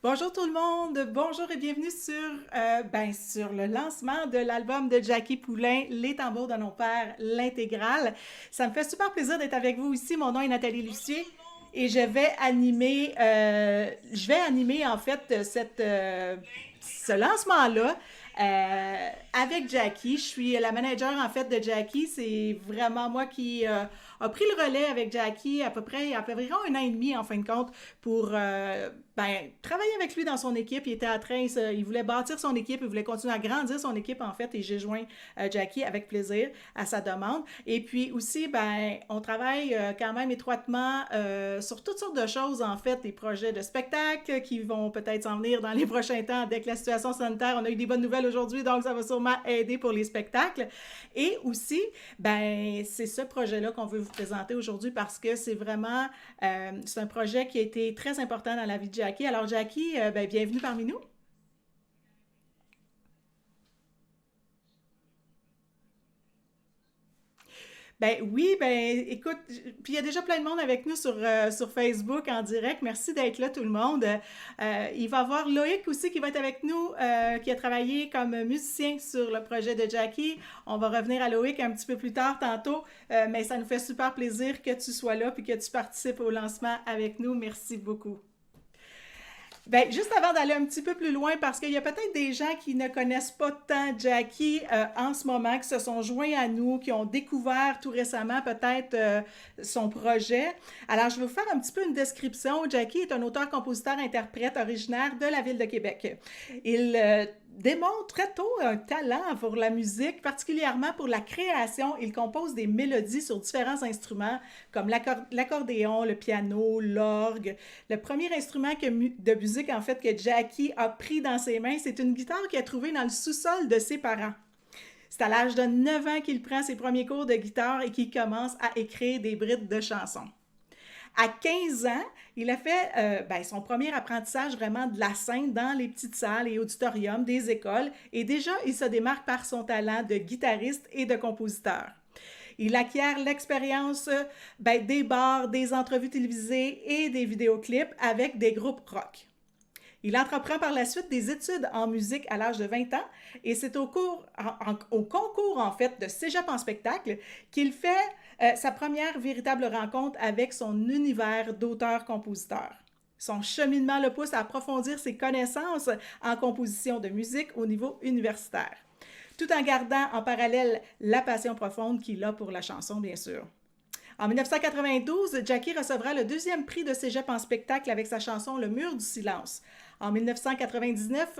Bonjour tout le monde, bonjour et bienvenue sur le lancement de l'album de Jackie Poulain, Les tambours de nos pères, l'intégrale. Ça me fait super plaisir d'être avec vous ici. Mon nom est Nathalie Lucier et je vais animer en fait ce lancement-là avec Jackie. Je suis la manager en fait de Jackie. C'est vraiment moi qui a pris le relais avec Jackie à peu près il y a environ un an et demi en fin de compte pour travailler avec lui dans son équipe. Il était en train, il voulait bâtir son équipe, il voulait continuer à grandir son équipe en fait et j'ai joint Jackie avec plaisir à sa demande. Et puis aussi, on travaille quand même étroitement sur toutes sortes de choses en fait, des projets de spectacles qui vont peut-être s'en venir dans les prochains temps dès que la situation sanitaire, on a eu des bonnes nouvelles aujourd'hui, donc ça va sûrement aider pour les spectacles. Et aussi, c'est ce projet-là qu'on veut vous présenter aujourd'hui parce que c'est un projet qui a été très important dans la vie de Jackie. Alors Jackie, bienvenue parmi nous. Ben oui, écoute, puis il y a déjà plein de monde avec nous sur Facebook en direct. Merci d'être là tout le monde. Il va y avoir Loïc aussi qui va être avec nous, qui a travaillé comme musicien sur le projet de Jackie. On va revenir à Loïc un petit peu plus tard tantôt, mais ça nous fait super plaisir que tu sois là puis que tu participes au lancement avec nous. Merci beaucoup. Juste avant d'aller un petit peu plus loin, parce qu'il y a peut-être des gens qui ne connaissent pas tant Jackie en ce moment, qui se sont joints à nous, qui ont découvert tout récemment peut-être son projet. Alors, je vais vous faire un petit peu une description. Jackie est un auteur-compositeur-interprète originaire de la ville de Québec. Il démontre très tôt un talent pour la musique, particulièrement pour la création. Il compose des mélodies sur différents instruments comme l'accordéon, le piano, l'orgue. Le premier instrument de musique en fait que Jackie a pris dans ses mains, c'est une guitare qu'il a trouvée dans le sous-sol de ses parents. C'est à l'âge de 9 ans qu'il prend ses premiers cours de guitare et qu'il commence à écrire des brides de chansons. À 15 ans, il a fait son premier apprentissage vraiment de la scène dans les petites salles et auditoriums des écoles et déjà, il se démarque par son talent de guitariste et de compositeur. Il acquiert l'expérience des bars, des entrevues télévisées et des vidéoclips avec des groupes rock. Il entreprend par la suite des études en musique à l'âge de 20 ans et c'est au concours en fait de Cégep en spectacle qu'il fait sa première véritable rencontre avec son univers d'auteur-compositeur. Son cheminement le pousse à approfondir ses connaissances en composition de musique au niveau universitaire, tout en gardant en parallèle la passion profonde qu'il a pour la chanson, bien sûr. En 1992, Jackie recevra le deuxième prix de Cégep en spectacle avec sa chanson Le Mur du silence. En 1999,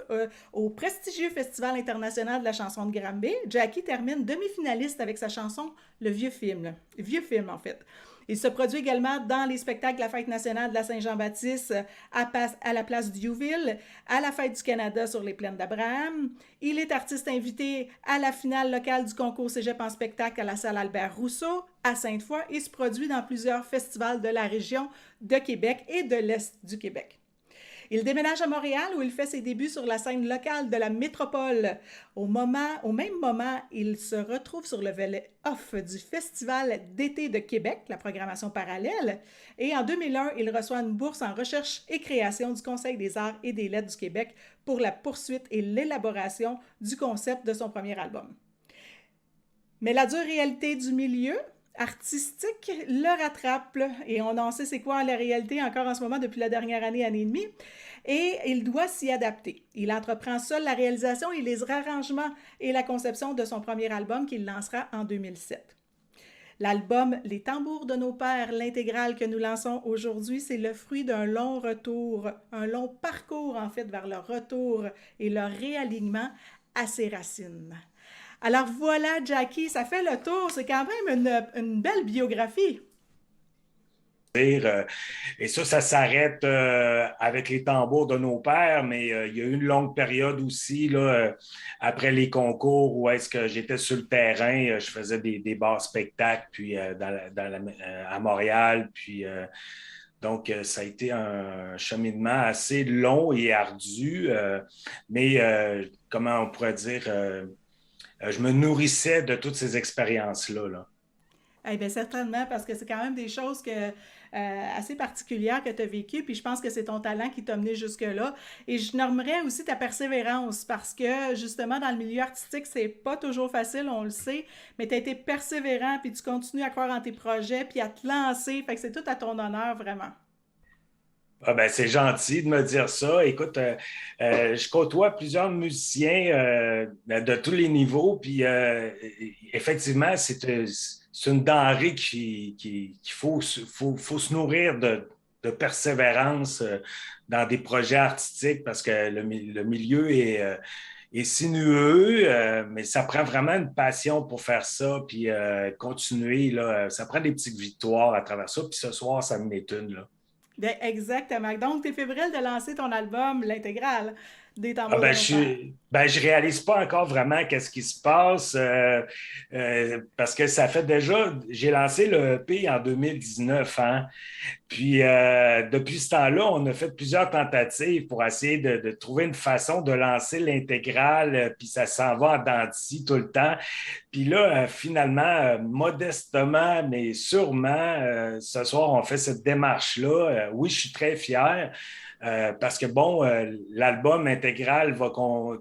au prestigieux Festival international de la chanson de Granby, Jackie termine demi-finaliste avec sa chanson Le Vieux Film. Vieux Film, en fait. Il se produit également dans les spectacles de la Fête nationale de la Saint-Jean-Baptiste à la place Diouville, à la Fête du Canada sur les plaines d'Abraham. Il est artiste invité à la finale locale du concours Cégep en spectacle à la salle Albert Rousseau à Sainte-Foy et se produit dans plusieurs festivals de la région de Québec et de l'Est du Québec. Il déménage à Montréal où il fait ses débuts sur la scène locale de la métropole. Au même moment, il se retrouve sur le volet off du Festival d'été de Québec, la programmation parallèle. Et en 2001, il reçoit une bourse en recherche et création du Conseil des arts et des lettres du Québec pour la poursuite et l'élaboration du concept de son premier album. Mais la dure réalité du milieu artistique le rattrape et on en sait c'est quoi la réalité encore en ce moment depuis la dernière année, année et demie, et il doit s'y adapter. Il entreprend seul la réalisation et les arrangements et la conception de son premier album qu'il lancera en 2007. L'album Les tambours de nos pères, l'intégrale que nous lançons aujourd'hui, c'est le fruit d'un long retour, un long parcours en fait vers le retour et le réalignement à ses racines. Alors voilà, Jackie, ça fait le tour. C'est quand même une belle biographie. Et ça s'arrête avec les tambours de nos pères, mais il y a eu une longue période aussi, là, après les concours, où est-ce que j'étais sur le terrain, je faisais des bars spectacles, puis à Montréal, puis donc ça a été un cheminement assez long et ardu, mais comment on pourrait dire, je me nourrissais de toutes ces expériences-là, là. Eh bien, certainement, parce que c'est quand même des choses assez particulières que tu as vécues, puis je pense que c'est ton talent qui t'a mené jusque-là. Et je nommerais aussi ta persévérance, parce que justement, dans le milieu artistique, c'est pas toujours facile, on le sait, mais tu as été persévérant, puis tu continues à croire en tes projets, puis à te lancer, fait que c'est tout à ton honneur, vraiment. Ah ben, c'est gentil de me dire ça. Écoute, je côtoie plusieurs musiciens de tous les niveaux, puis effectivement, c'est une denrée qu'il faut se nourrir de persévérance dans des projets artistiques parce que le milieu est sinueux, mais ça prend vraiment une passion pour faire ça, puis continuer, là, ça prend des petites victoires à travers ça, puis ce soir, ça me est une, là. Bien, exactement. Donc, tu es fébrile de lancer ton album, l'intégrale des Ah tambours de ben, nos pères. je réalise pas encore vraiment qu'est-ce qui se passe parce que ça fait déjà, j'ai lancé le EP en 2019, hein. Puis depuis ce temps-là, on a fait plusieurs tentatives pour essayer de trouver une façon de lancer l'intégrale, puis ça s'en va en dents de scie tout le temps. Puis là, finalement, modestement, mais sûrement, ce soir, on fait cette démarche-là. Oui, je suis très fier. Parce que, bon, l'album intégral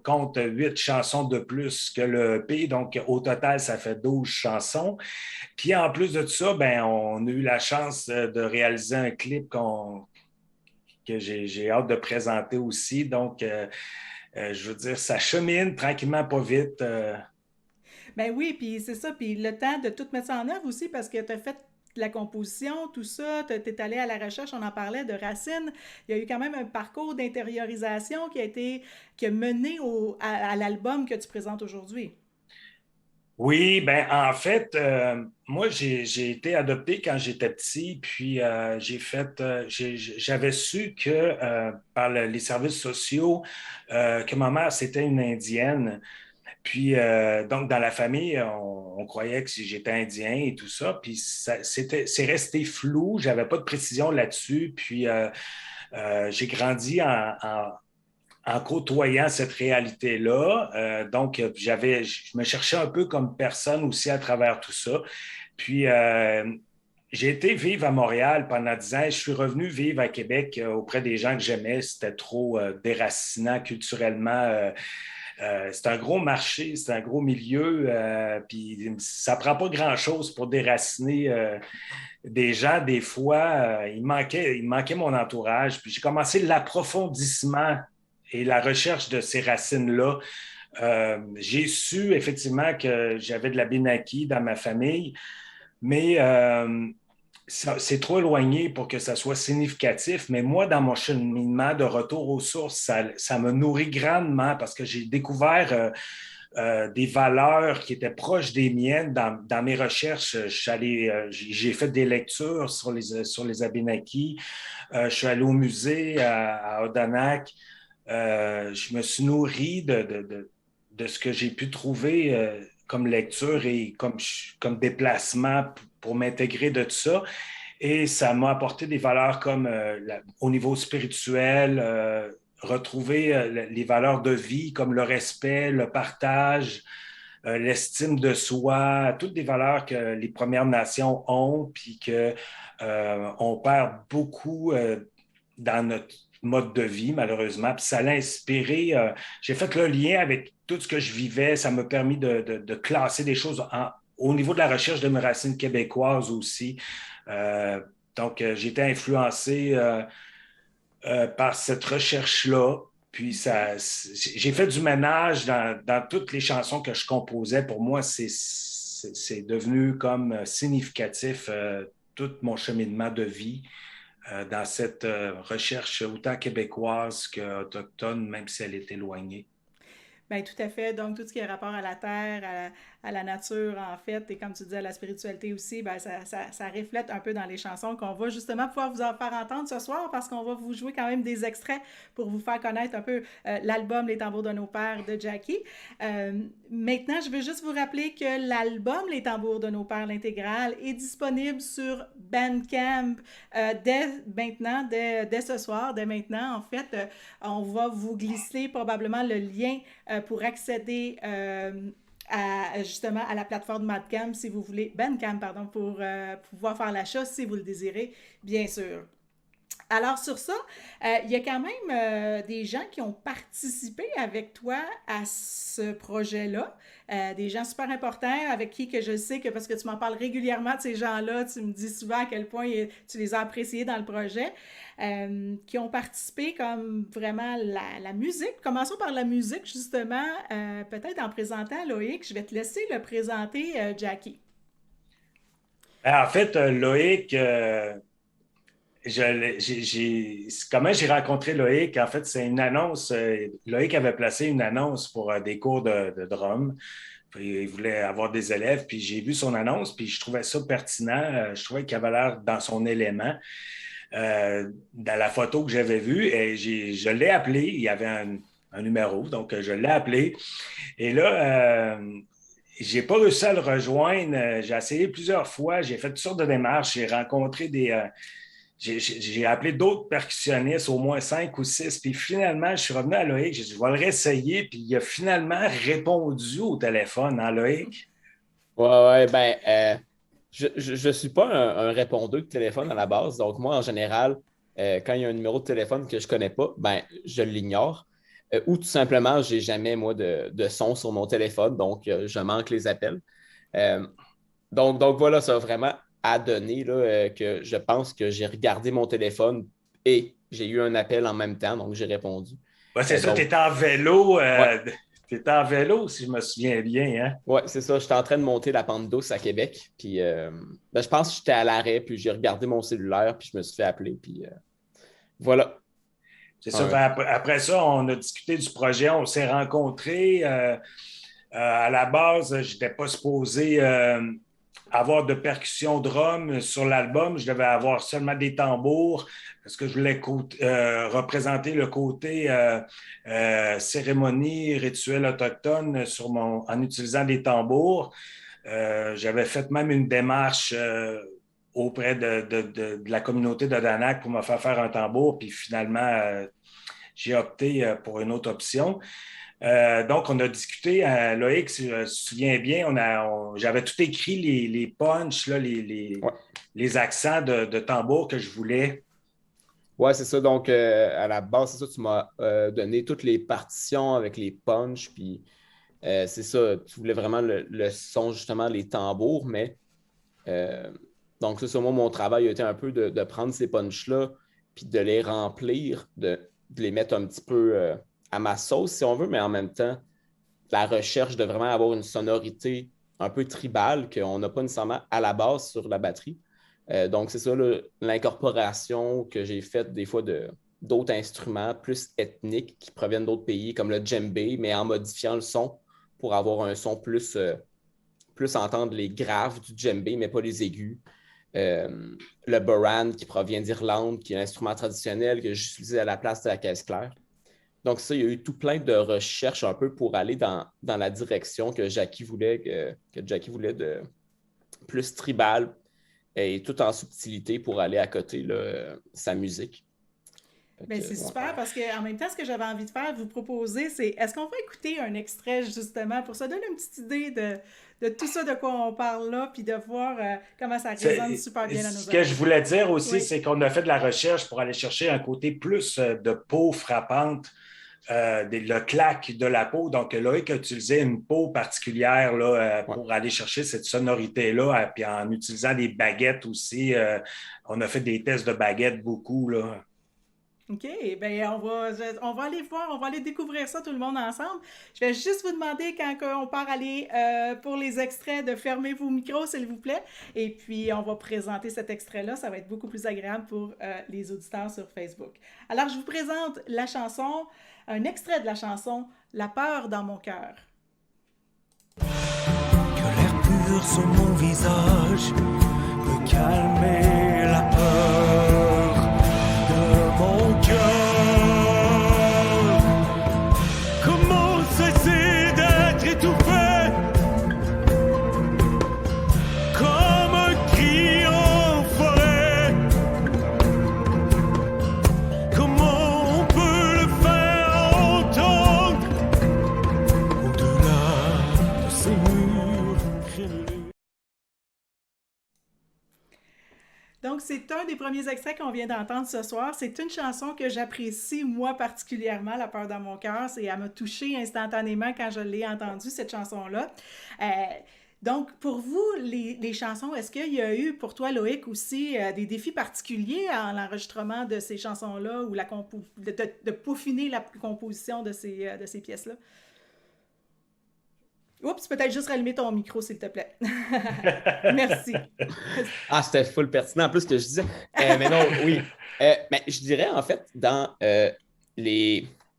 compte 8 chansons de plus que le EP, donc au total, ça fait 12 chansons. Puis en plus de ça, ben, on a eu la chance de réaliser un clip que j'ai hâte de présenter aussi. Donc, je veux dire, ça chemine tranquillement, pas vite. Ben oui, puis c'est ça, puis le temps de tout mettre ça en œuvre aussi, parce que tu as fait de la composition, tout ça, tu es allé à la recherche, on en parlait, de racines. Il y a eu quand même un parcours d'intériorisation qui a mené à l'album que tu présentes aujourd'hui. Oui, ben en fait, moi j'ai été adopté quand j'étais petit, puis j'avais su que par les services sociaux que ma mère c'était une Indienne. Puis donc dans la famille, on croyait que j'étais Indien et tout ça, puis c'est resté flou, j'avais pas de précision là-dessus, puis j'ai grandi en côtoyant cette réalité-là. Donc, je me cherchais un peu comme personne aussi à travers tout ça. Puis, j'ai été vivre à Montréal pendant 10 ans. Je suis revenu vivre à Québec auprès des gens que j'aimais. C'était trop déracinant culturellement. C'est un gros marché, c'est un gros milieu. Puis, ça prend pas grand-chose pour déraciner des gens. Des fois, il manquait mon entourage. Puis, j'ai commencé l'approfondissement et la recherche de ces racines-là. J'ai su effectivement que j'avais de la Benaki dans ma famille, mais c'est trop éloigné pour que ça soit significatif. Mais moi, dans mon cheminement de retour aux sources, ça me nourrit grandement parce que j'ai découvert des valeurs qui étaient proches des miennes dans mes recherches. J'ai fait des lectures sur les Abénakis. Je suis allé au musée à Odanak. Je me suis nourri de ce que j'ai pu trouver comme lecture et comme déplacement pour m'intégrer de tout ça. Et ça m'a apporté des valeurs comme au niveau spirituel, retrouver les valeurs de vie comme le respect, le partage, l'estime de soi, toutes des valeurs que les Premières Nations ont, puis que on perd beaucoup dans notre mode de vie, malheureusement. Puis ça l'a inspiré. J'ai fait le lien avec tout ce que je vivais. Ça m'a permis de classer des choses au niveau de la recherche de mes racines québécoises aussi. Euh, donc, j'ai été influencé par cette recherche-là. Puis j'ai fait du ménage dans toutes les chansons que je composais. Pour moi, c'est devenu comme significatif tout mon cheminement de vie dans cette recherche autant québécoise qu'autochtone, même si elle est éloignée. Bien, tout à fait. Donc, tout ce qui est rapport à la terre, à la nature, en fait, et comme tu disais, à la spiritualité aussi, ben, ça reflète un peu dans les chansons qu'on va justement pouvoir vous en faire entendre ce soir parce qu'on va vous jouer quand même des extraits pour vous faire connaître un peu l'album Les tambours de nos pères de Jackie. Maintenant, je veux juste vous rappeler que l'album Les tambours de nos pères, l'intégrale, est disponible sur Bandcamp dès maintenant, dès ce soir, dès maintenant. En fait, on va vous glisser probablement le lien pour accéder justement à la plateforme Bandcamp si vous voulez, Bandcamp, pardon, pour pouvoir faire l'achat si vous le désirez, bien sûr. Alors sur ça, il y a quand même des gens qui ont participé avec toi à ce projet-là, des gens super importants avec qui que je sais que, parce que tu m'en parles régulièrement de ces gens-là, tu me dis souvent à quel point tu les as appréciés dans le projet, qui ont participé comme vraiment la musique. Commençons par la musique justement, peut-être en présentant Loïc, je vais te laisser le présenter, Jackie. En fait, Loïc, comment j'ai rencontré Loïc? En fait, c'est une annonce. Loïc avait placé une annonce pour des cours de drum. Puis, il voulait avoir des élèves, puis j'ai vu son annonce, puis je trouvais ça pertinent. Je trouvais qu'il avait l'air dans son élément. Dans la photo que j'avais vue, et je l'ai appelé. Il y avait un numéro, donc je l'ai appelé. Et là, j'ai pas réussi à le rejoindre. J'ai essayé plusieurs fois. J'ai fait toutes sortes de démarches. J'ai rencontré j'ai appelé d'autres percussionnistes, au moins 5 ou 6, puis finalement, je suis revenu à Loïc, j'ai dit, je vais le réessayer, puis il a finalement répondu au téléphone, hein, Loïc? Ouais, je suis pas un répondeur de téléphone à la base, donc moi, en général, quand il y a un numéro de téléphone que je connais pas, je l'ignore, ou tout simplement, j'ai jamais, moi, de son sur mon téléphone, donc je manque les appels. Donc voilà, ça a vraiment à donner là, que je pense que j'ai regardé mon téléphone et j'ai eu un appel en même temps, donc j'ai répondu. Ouais, c'est ça, tu étais en vélo. Tu étais en vélo, si je me souviens bien. Hein? Oui, c'est ça. J'étais en train de monter la pente douce à Québec. Puis je pense que j'étais à l'arrêt, puis j'ai regardé mon cellulaire, puis je me suis fait appeler. Puis voilà. C'est ça. Après ça, on a discuté du projet, on s'est rencontrés. À la base, je n'étais pas supposé avoir de percussion drum sur l'album. Je devais avoir seulement des tambours parce que je voulais représenter le côté cérémonie, rituel autochtone en utilisant des tambours. J'avais fait même une démarche auprès de la communauté de Danak pour me faire un tambour, puis finalement, j'ai opté pour une autre option. Donc, on a discuté, Loïc, si je me souviens bien, j'avais tout écrit, les punchs, là, les accents de tambour que je voulais. Oui, c'est ça. Donc, à la base, c'est ça, tu m'as donné toutes les partitions avec les punchs, puis c'est ça, tu voulais vraiment le son, justement, les tambours, mais donc, c'est ça, moi, mon travail a été un peu de prendre ces punchs-là, puis de les remplir, de les mettre un petit peu à ma sauce, si on veut, mais en même temps, la recherche de vraiment avoir une sonorité un peu tribale qu'on n'a pas nécessairement à la base sur la batterie. Donc, c'est ça l'incorporation que j'ai faite des fois d'autres instruments plus ethniques qui proviennent d'autres pays, comme le djembé, mais en modifiant le son pour avoir un son plus entendre les graves du djembé, mais pas les aigus. Le boran qui provient d'Irlande, qui est un instrument traditionnel que j'utilisais à la place de la caisse claire. Donc ça, il y a eu tout plein de recherches un peu pour aller dans la direction que Jackie voulait, de plus tribal et tout en subtilité pour aller à côté sa musique. Bien, c'est super parce qu'en même temps, ce que j'avais envie de faire, vous proposer, c'est est-ce qu'on va écouter un extrait justement pour ça donner une petite idée de tout ça de quoi on parle là, puis de voir comment ça résonne super bien dans nos oreilles. Ce que je voulais dire aussi, c'est qu'on a fait de la recherche pour aller chercher un côté plus de peau frappante, le claque de la peau. Donc, Loïc a utilisé une peau particulière là, pour aller chercher cette sonorité-là, puis en utilisant des baguettes aussi. On a fait des tests de baguettes beaucoup, là. OK, bien, on va aller voir, on va aller découvrir ça tout le monde ensemble. Je vais juste vous demander quand on part aller pour les extraits de fermer vos micros, s'il vous plaît. Et puis, on va présenter cet extrait-là. Ça va être beaucoup plus agréable pour les auditeurs sur Facebook. Alors, je vous présente la chanson, un extrait de la chanson « La peur dans mon cœur ». Que l'air pur sur mon visage peut calmer la peur de mon cœur. Comment cesser d'être étouffé comme un cri en forêt? Comment on peut le faire entendre au-delà de ces mots? c'est un des premiers extraits qu'on vient d'entendre ce soir. C'est une chanson que j'apprécie, moi, particulièrement, La peur dans mon cœur. Elle m'a touchée instantanément quand je l'ai entendue, cette chanson-là. Donc, pour vous, les chansons, est-ce qu'il y a eu, pour toi, Loïc, aussi, des défis particuliers à l'enregistrement de ces chansons-là ou de peaufiner la composition de ces pièces-là? Oups, peut-être juste rallumer ton micro, s'il te plaît. Merci. Ah, c'était full pertinent en plus ce que je disais. Mais non, oui. Mais je dirais, en fait, dans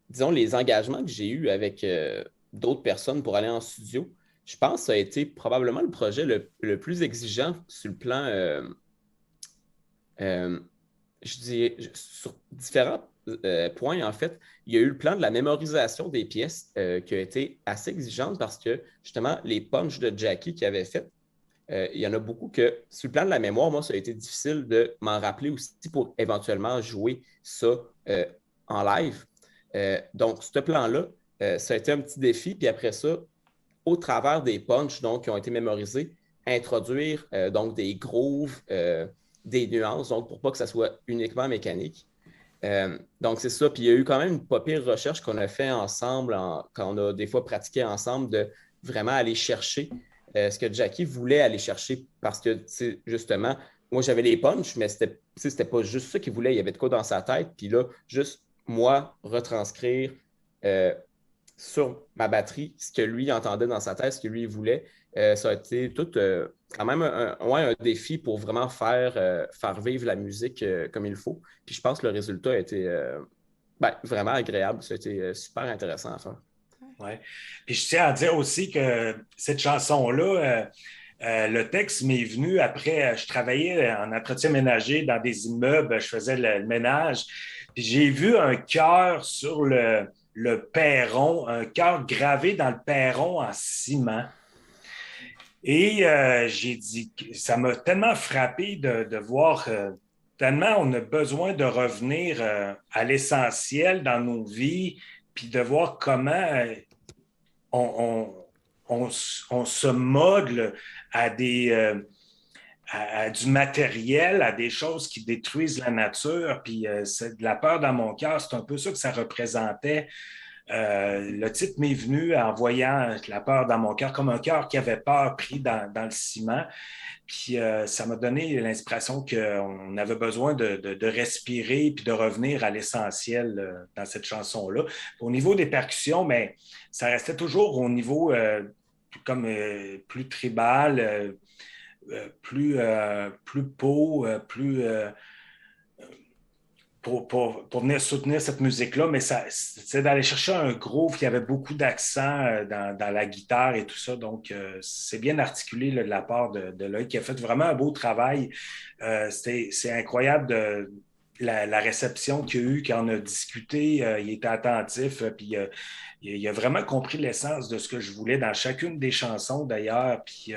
disons, les engagements que j'ai eus avec d'autres personnes pour aller en studio, je pense que ça a été probablement le projet le plus exigeant sur le plan, je dis, sur différents points, en fait. Il y a eu le plan de la mémorisation des pièces qui a été assez exigeante parce que, justement, les punchs de Jackie qu'il avait fait, il y en a beaucoup que, sur le plan de la mémoire, moi, ça a été difficile de m'en rappeler aussi pour éventuellement jouer ça en live. Donc, ce plan-là, ça a été un petit défi. Puis après ça, au travers des punchs donc, qui ont été mémorisés, introduire donc des grooves, des nuances, donc pour pas que ça soit uniquement mécanique. Donc, c'est ça. Puis il y a eu quand même une pas pire recherche qu'on a fait ensemble quand on a des fois pratiqué ensemble de vraiment aller chercher ce que Jackie voulait aller chercher parce que, justement, moi, j'avais les punchs, mais c'était pas juste ça qu'il voulait. Il y avait de quoi dans sa tête. Puis là, juste moi, retranscrire sur ma batterie ce que lui entendait dans sa tête, ce que lui voulait. Ça a été tout quand même un défi pour vraiment faire vivre la musique comme il faut. Puis je pense que le résultat a été vraiment agréable. Ça a été super intéressant à faire. Oui. Puis je tiens à dire aussi que cette chanson-là, le texte m'est venu après, je travaillais en entretien ménager dans des immeubles, je faisais le ménage, puis j'ai vu un cœur sur le perron, un cœur gravé dans le perron en ciment. Et j'ai dit, ça m'a tellement frappé de voir tellement on a besoin de revenir à l'essentiel dans nos vies, puis de voir comment on se mogle à du matériel, à des choses qui détruisent la nature. Puis c'est de la peur dans mon cœur, c'est un peu ça que ça représentait. Le titre m'est venu en voyant la peur dans mon cœur, comme un cœur qui avait peur pris dans le ciment. Puis ça m'a donné l'inspiration qu'on avait besoin de respirer puis de revenir à l'essentiel dans cette chanson-là. Au niveau des percussions, mais ça restait toujours au niveau plus tribal, plus peau, plus pour venir soutenir cette musique-là, mais c'est d'aller chercher un groove qui avait beaucoup d'accent dans la guitare et tout ça. Donc, c'est bien articulé là, de la part de Loïc, qui a fait vraiment un beau travail. C'est incroyable la réception qu'il y a eu, quand on a discuté. Il était attentif, puis il a vraiment compris l'essence de ce que je voulais dans chacune des chansons, d'ailleurs. Puis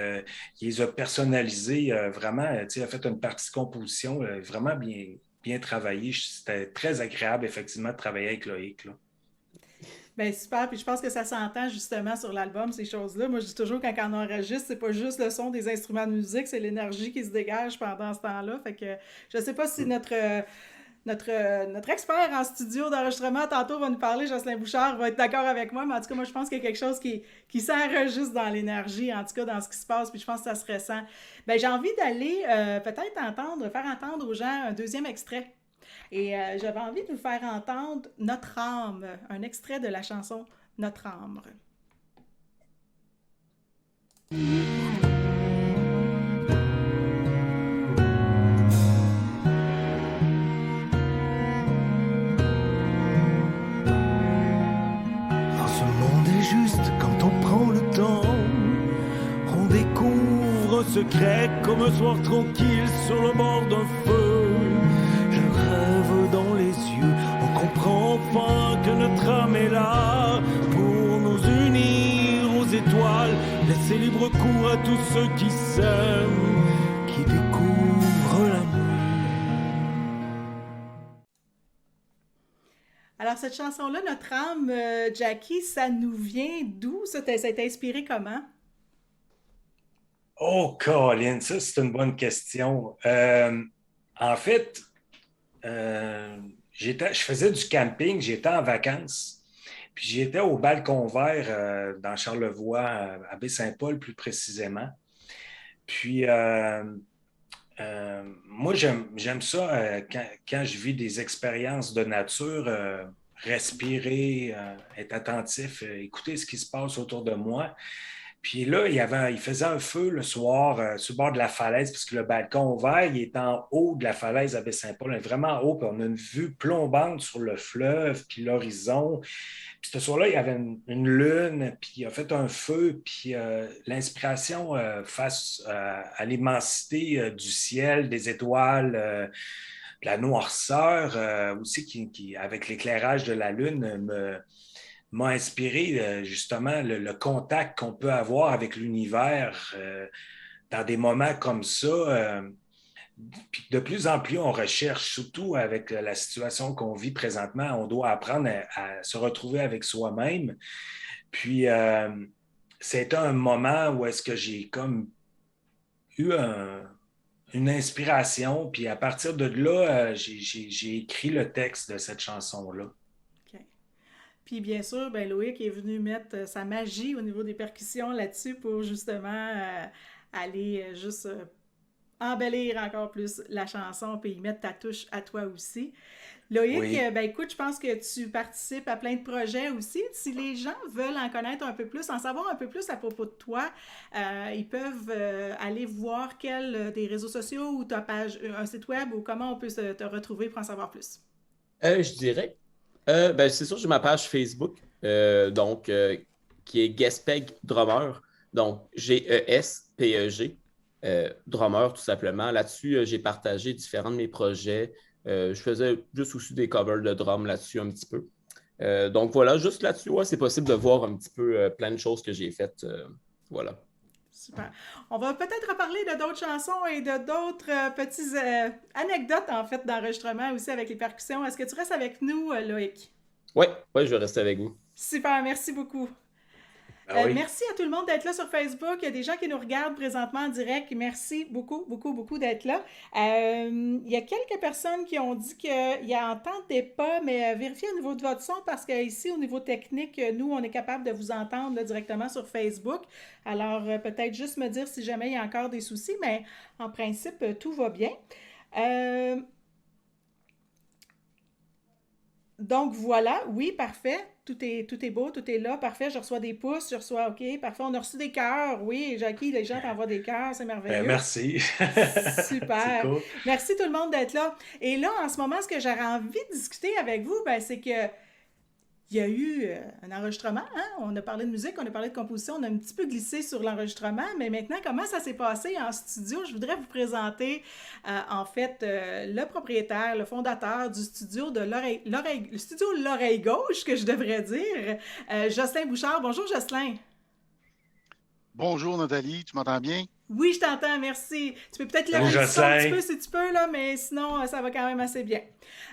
il les a personnalisées vraiment. Il a fait une partie de composition vraiment bien travaillé. C'était très agréable, effectivement, de travailler avec Loïc. Là. Bien, super. Puis je pense que ça s'entend justement sur l'album, ces choses-là. Moi, je dis toujours, quand on enregistre, c'est pas juste le son des instruments de musique, c'est l'énergie qui se dégage pendant ce temps-là. Fait que je sais pas si notre expert en studio d'enregistrement, tantôt, va nous parler, Jocelyn Bouchard, va être d'accord avec moi, mais en tout cas, moi, je pense qu'il y a quelque chose qui s'enregistre dans l'énergie, en tout cas, dans ce qui se passe, puis je pense que ça se ressent. Bien, j'ai envie d'aller peut-être faire entendre aux gens un deuxième extrait. Et j'avais envie de vous faire entendre Notre âme, un extrait de la chanson Notre âme. Juste quand on prend le temps, on découvre un secret comme un soir tranquille sur le bord d'un feu. Je rêve dans les yeux, on comprend enfin que notre âme est là pour nous unir aux étoiles, laisser libre cours à tous ceux qui s'aiment, qui découvrent l'amour. Alors, cette chanson-là, Notre âme, Jackie, ça nous vient d'où? Ça t'a inspiré comment? Oh, Colin, ça, c'est une bonne question. En fait, je faisais du camping, j'étais en vacances, puis j'étais au Balcon Vert dans Charlevoix, à Baie-Saint-Paul plus précisément. Puis, moi, j'aime ça quand je vis des expériences de nature, respirer, être attentif, écouter ce qui se passe autour de moi. Puis là, il faisait un feu le soir sur le bord de la falaise, parce que le balcon ouvert, il est en haut de la falaise à Baie-Saint-Paul, vraiment haut, puis on a une vue plombante sur le fleuve, puis l'horizon. Puis ce soir-là, il y avait une lune, puis il a fait un feu, puis l'inspiration face à l'immensité du ciel, des étoiles, de la noirceur aussi, avec l'éclairage de la lune, m'a inspiré justement le contact qu'on peut avoir avec l'univers dans des moments comme ça. Puis de plus en plus, on recherche, surtout avec la situation qu'on vit présentement, on doit apprendre à se retrouver avec soi-même. Puis, c'était un moment où est-ce que j'ai comme eu une inspiration. Puis à partir de là, j'ai écrit le texte de cette chanson-là. OK. Puis bien sûr, ben Loïc est venu mettre sa magie au niveau des percussions là-dessus pour justement aller juste embellir encore plus la chanson puis y mettre ta touche à toi aussi. Loïc, Oui. ben écoute, je pense que tu participes à plein de projets aussi. Si les gens veulent en connaître un peu plus, en savoir un peu plus à propos de toi, ils peuvent aller voir des réseaux sociaux ou ta page, un site web ou comment on peut te retrouver pour en savoir plus. Je dirais. Ben, c'est sûr, j'ai ma page Facebook, qui est Gespeg Drummer. Donc, Gespeg, Drummer, tout simplement. Là-dessus, j'ai partagé différents de mes projets. Je faisais juste aussi des covers de drum là-dessus un petit peu. Donc, voilà, juste là-dessus, ouais, c'est possible de voir un petit peu plein de choses que j'ai faites. Voilà. Super. On va peut-être reparler de d'autres chansons et de d'autres petites anecdotes, en fait, d'enregistrement aussi avec les percussions. Est-ce que tu restes avec nous, Loïc? Oui, ouais, je vais rester avec vous. Super, merci beaucoup. Ah oui. Merci à tout le monde d'être là sur Facebook. Il y a des gens qui nous regardent présentement en direct. Merci beaucoup, beaucoup, beaucoup d'être là. Il y a quelques personnes qui ont dit qu'ils n'entendaient pas, mais vérifiez au niveau de votre son parce qu'ici, au niveau technique, nous, on est capable de vous entendre là, directement sur Facebook. Alors, peut-être juste me dire si jamais il y a encore des soucis, mais en principe, tout va bien. Euh, Donc voilà, oui, parfait. Tout est beau, tout est là, parfait. Je reçois des pouces, je reçois, OK, parfait. On a reçu des cœurs, oui, Jackie, les gens t'envoient des cœurs, c'est merveilleux. Merci. C'est Super. cool. Merci tout le monde d'être là. Et là, en ce moment, ce que j'aurais envie de discuter avec vous, ben, c'est que il y a eu un enregistrement, hein? On a parlé de musique, on a parlé de composition, on a un petit peu glissé sur l'enregistrement, mais maintenant, comment ça s'est passé en studio? Je voudrais vous présenter, en fait, le propriétaire, le fondateur du studio de le studio L'Oreille Gauche, que je devrais dire, Jocelyn Bouchard. Bonjour, Jocelyn. Bonjour Nathalie, tu m'entends bien? Oui, je t'entends, merci. Tu peux peut-être Salut, lever le son un petit Jocelyn. peu si tu peux, là, mais sinon, ça va quand même assez bien.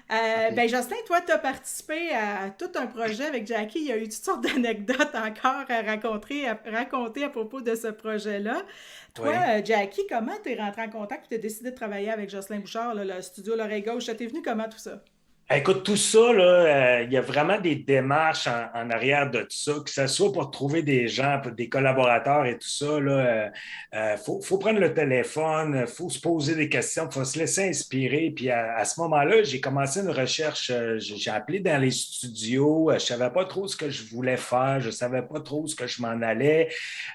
OK. Ben, Jocelyn, toi, tu as participé à tout un projet avec Jackie. Il y a eu toutes sortes d'anecdotes encore à raconter à propos de ce projet-là. Toi, Oui. Jackie, comment tu es rentré en contact et tu as décidé de travailler avec Jocelyn Bouchard, là, le studio L'Oreille Gauche? Ça t'est venu comment tout ça? Écoute, tout ça, là, il y a vraiment des démarches en arrière de tout ça, que ce soit pour trouver des gens, des collaborateurs et tout ça. Faut prendre le téléphone, il faut se poser des questions, il faut se laisser inspirer. Puis à ce moment-là, j'ai commencé une recherche. J'ai appelé dans les studios. Je ne savais pas trop ce que je voulais faire. Je ne savais pas trop ce que je m'en allais.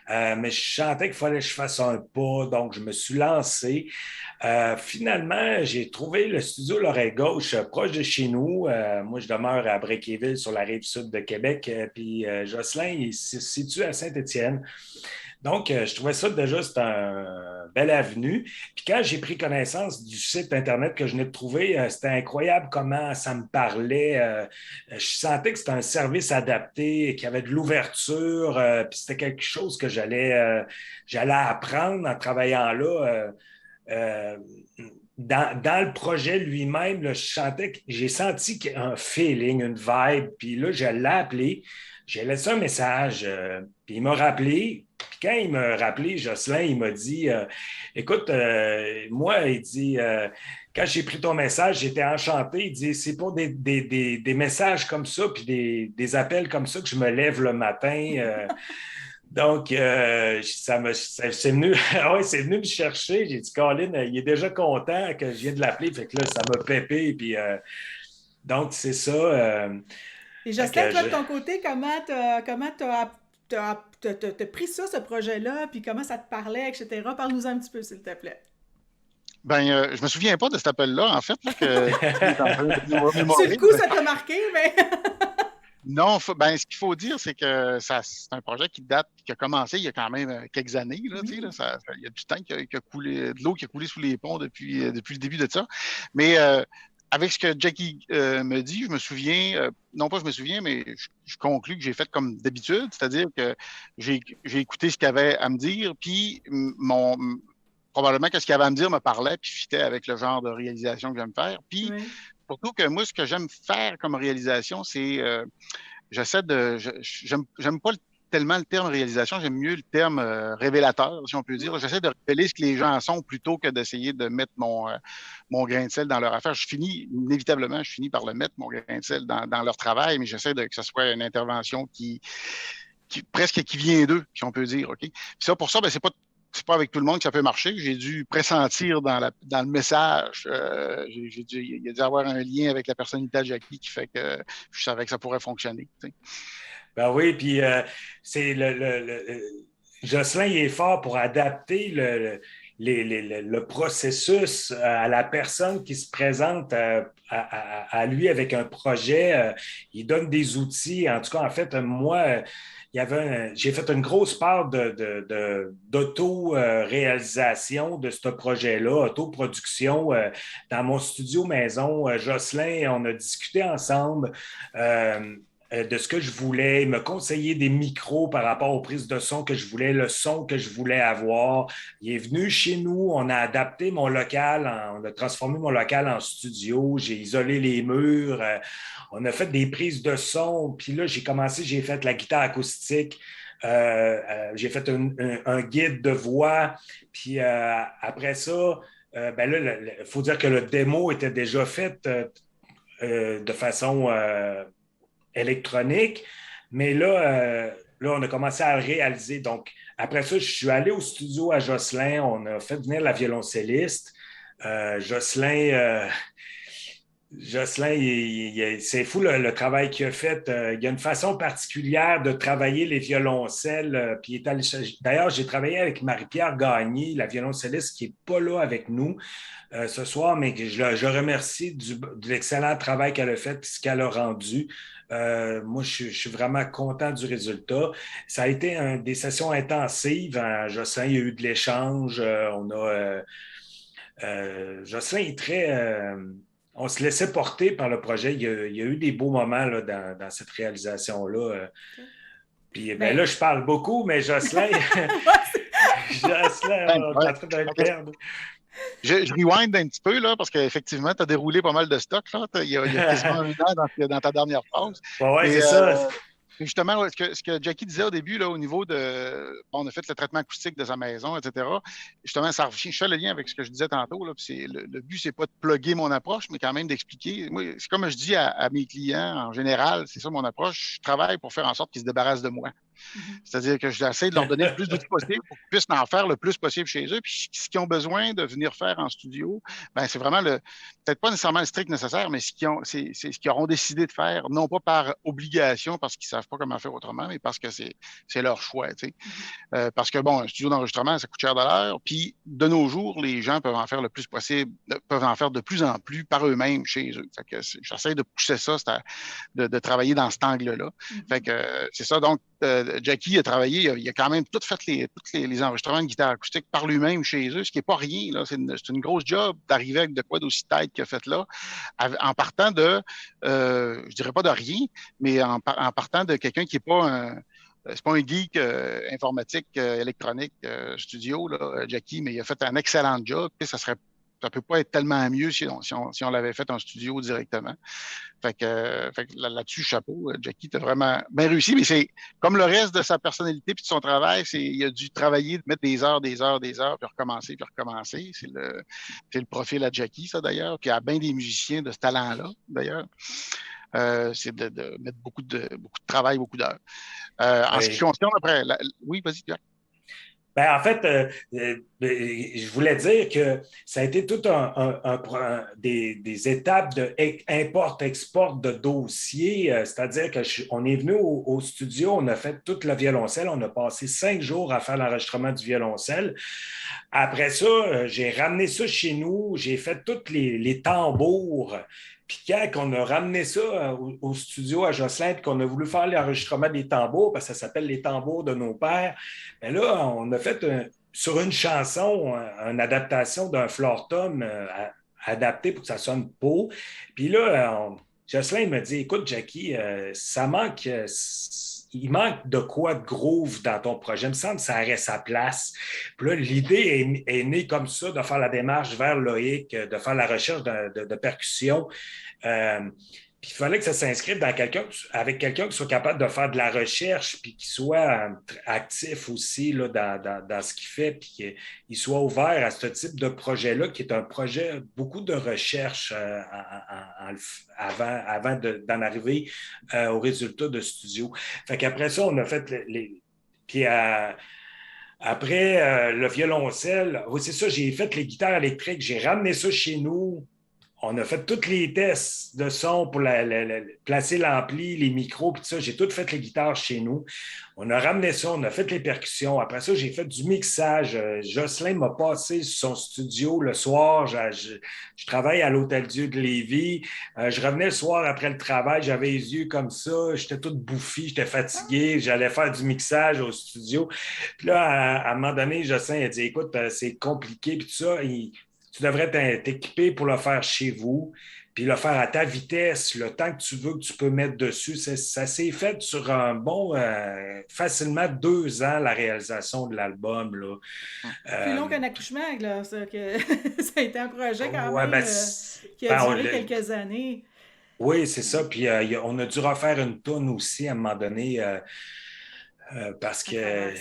Mais je sentais qu'il fallait que je fasse un pas. Donc, je me suis lancé. Finalement, j'ai trouvé le studio L'Oreille Gauche proche de chez nous. Moi, je demeure à Bréquéville, sur la rive sud de Québec. Puis Jocelyn, il se situe à Saint-Étienne. Donc, je trouvais ça déjà, c'est un belle avenue. Puis quand j'ai pris connaissance du site Internet que je venais de trouver, c'était incroyable comment ça me parlait. Je sentais que c'était un service adapté, qu'il y avait de l'ouverture, puis c'était quelque chose que j'allais apprendre en travaillant là. Euh, dans le projet lui-même, là, j'ai senti un feeling, une vibe. Puis là, je l'ai appelé, j'ai laissé un message, puis il m'a rappelé. Puis quand il m'a rappelé, Jocelyn, il m'a dit écoute, moi, il dit quand j'ai pris ton message, j'étais enchanté. Il dit c'est pour des messages comme ça, puis des appels comme ça que je me lève le matin. Donc, c'est venu, ouais, c'est venu me chercher. J'ai dit, Colin, il est déjà content que je viens de l'appeler. Fait que là, ça m'a pépé. Puis, donc, c'est ça. Et Jocelyn, toi, de ton côté, comment t'as pris ça, ce projet-là, puis comment ça te parlait, etc. Parle-nous un petit peu, s'il te plaît. Je me souviens pas de cet appel-là, en fait, là, que Sur le coup, ça t'a marqué, mais... Non, ce qu'il faut dire, c'est que c'est un projet qui a commencé il y a quand même quelques années. Là, Oui. là, il y a du temps qui a coulé, de l'eau qui a coulé sous les ponts depuis le début de ça. Mais avec ce que Jackie me dit, je me souviens, non pas je me souviens, mais je conclus que j'ai fait comme d'habitude, c'est-à-dire que j'ai écouté ce qu'il avait à me dire, puis probablement que ce qu'il avait à me dire me parlait, puis fitait avec le genre de réalisation que j'aime faire. Puis, Oui. surtout que moi, ce que j'aime faire comme réalisation, c'est j'aime pas tellement le terme réalisation, j'aime mieux le terme révélateur, si on peut dire. J'essaie de révéler ce que les gens sont plutôt que d'essayer de mettre mon grain de sel dans leur affaire. Inévitablement, je finis par le mettre, mon grain de sel, dans leur travail, mais j'essaie que ce soit une intervention qui presque qui vient d'eux, si on peut dire. OK? Puis ça, pour ça, c'est pas avec tout le monde que ça peut marcher. J'ai dû pressentir dans le message. Il y a dû avoir un lien avec la personnalité de Jackie qui fait que je savais que ça pourrait fonctionner. Tu sais. Ben oui, puis c'est Jocelyn, il est fort pour adapter le processus à la personne qui se présente à lui avec un projet. Il donne des outils. En tout cas, en fait, moi, j'ai fait une grosse part d'auto-réalisation de ce projet-là, autoproduction. Dans mon studio maison, Jocelyn, on a discuté ensemble de ce que je voulais. Il me conseillait des micros par rapport aux prises de son que je voulais, le son que je voulais avoir. Il est venu chez nous, on a adapté mon local, on a transformé mon local en studio, j'ai isolé les murs, on a fait des prises de son, puis là, j'ai fait la guitare acoustique, j'ai fait un guide de voix, puis après ça, il faut dire que le démo était déjà fait de façon électronique, mais là, on a commencé à le réaliser. Donc, après ça, je suis allé au studio à Jocelyn, on a fait venir la violoncelliste. Jocelyn, c'est fou le travail qu'il a fait. Il y a une façon particulière de travailler les violoncelles. D'ailleurs, j'ai travaillé avec Marie-Pierre Gagné, la violoncelliste qui n'est pas là avec nous ce soir, mais je remercie de l'excellent travail qu'elle a fait et ce qu'elle a rendu. Moi, je suis vraiment content du résultat. Ça a été des sessions intensives. Jocelyn, il y a eu de l'échange. Jocelyn est très... on se laissait porter par le projet. Il y a eu des beaux moments là, dans cette réalisation-là. Puis là, je parle beaucoup, mais Jocelyn, Jocelyn, on est en train de le perdre. Je rewind un petit peu, là, parce qu'effectivement, tu as déroulé pas mal de stock. Là. Il y a quasiment un an dans ta dernière phrase. Oui, c'est ça. Justement, ce que Jackie disait au début, là, au niveau de. On a fait le traitement acoustique de sa maison, etc. Justement, ça fait le lien avec ce que je disais tantôt. Là, le but, c'est pas de plugger mon approche, mais quand même d'expliquer. Moi, c'est comme je dis à mes clients en général, c'est ça mon approche. Je travaille pour faire en sorte qu'ils se débarrassent de moi. C'est-à-dire que j'essaie de leur donner le plus d'outils possible pour qu'ils puissent en faire le plus possible chez eux. Puis ce qu'ils ont besoin de venir faire en studio, c'est vraiment peut-être pas nécessairement le strict nécessaire, mais c'est ce qu'ils auront décidé de faire, non pas par obligation, parce qu'ils ne savent pas comment faire autrement, mais parce que c'est leur choix. Parce que, un studio d'enregistrement, ça coûte cher de l'heure. Puis de nos jours, les gens peuvent en faire le plus possible, peuvent en faire de plus en plus par eux-mêmes chez eux. Fait que j'essaie de pousser ça, de travailler dans cet angle-là. Fait que c'est ça. Donc, Jackie a travaillé, il a quand même tous les enregistrements de guitare acoustique par lui-même chez eux, ce qui n'est pas rien. Là. C'est une grosse job d'arriver avec de quoi d'aussi tête qu'il a fait là, en partant de, je dirais pas de rien, mais en partant de quelqu'un qui n'est pas c'est pas un geek informatique, électronique, studio, là, Jackie, mais il a fait un excellent job. Puis ça serait ça peut pas être tellement mieux si on l'avait fait en studio directement. Fait que là-dessus, chapeau. Jackie, t'as vraiment bien réussi, mais c'est comme le reste de sa personnalité puis de son travail, il a dû travailler, mettre des heures, puis recommencer. C'est le profil à Jackie, ça, d'ailleurs. Puis il y a bien des musiciens de ce talent-là, d'ailleurs. C'est de mettre beaucoup de travail, beaucoup d'heures. En ce qui concerne après... Oui, vas-y, Jack. Ben, en fait, je voulais dire que ça a été tout des étapes de import-export de dossiers. C'est-à-dire qu'on est venu au studio, on a fait tout le violoncelle, on a passé 5 jours à faire l'enregistrement du violoncelle. Après ça, j'ai ramené ça chez nous, j'ai fait tous les tambours. Puis quand on a ramené ça au studio à Jocelyn, puis qu'on a voulu faire l'enregistrement des tambours, parce que ça s'appelle les tambours de nos pères, bien là, on a fait sur une chanson, une adaptation d'un Flore-Tom adapté pour que ça sonne beau. Puis là, Jocelyn me dit, écoute, Jackie, ça manque... il manque de quoi de groove dans ton projet. Il me semble que ça aurait sa place. Puis là, l'idée est née comme ça, de faire la démarche vers Loïc, de faire la recherche de percussion. Puis il fallait que ça s'inscrive avec quelqu'un qui soit capable de faire de la recherche, puis qui soit actif aussi là, dans ce qu'il fait, puis qu'il soit ouvert à ce type de projet-là, qui est un projet beaucoup de recherche avant d'en arriver aux résultats de studio. Fait qu'après ça, on a fait puis après le violoncelle, oui, c'est ça, j'ai fait les guitares électriques, j'ai ramené ça chez nous. On a fait tous les tests de son pour placer l'ampli, les micros, puis tout ça. J'ai tout fait les guitares chez nous. On a ramené ça, on a fait les percussions. Après ça, j'ai fait du mixage. Jocelyn m'a passé sur son studio le soir. Je travaille à l'Hôtel Dieu de Lévis. Je revenais le soir après le travail, j'avais les yeux comme ça. J'étais toute bouffie, j'étais fatigué. J'allais faire du mixage au studio. Puis là, à un moment donné, Jocelyn a dit, écoute, c'est compliqué, puis tout ça. Tu devrais t'équiper pour le faire chez vous, puis le faire à ta vitesse, le temps que tu veux, que tu peux mettre dessus. Ça s'est fait sur un facilement 2 ans, la réalisation de l'album. Là. Plus long qu'un accouchement, là, ça a été un projet quand même qui a duré quelques années. Oui, c'est ça. Puis on a dû refaire une toune aussi à un moment donné parce que...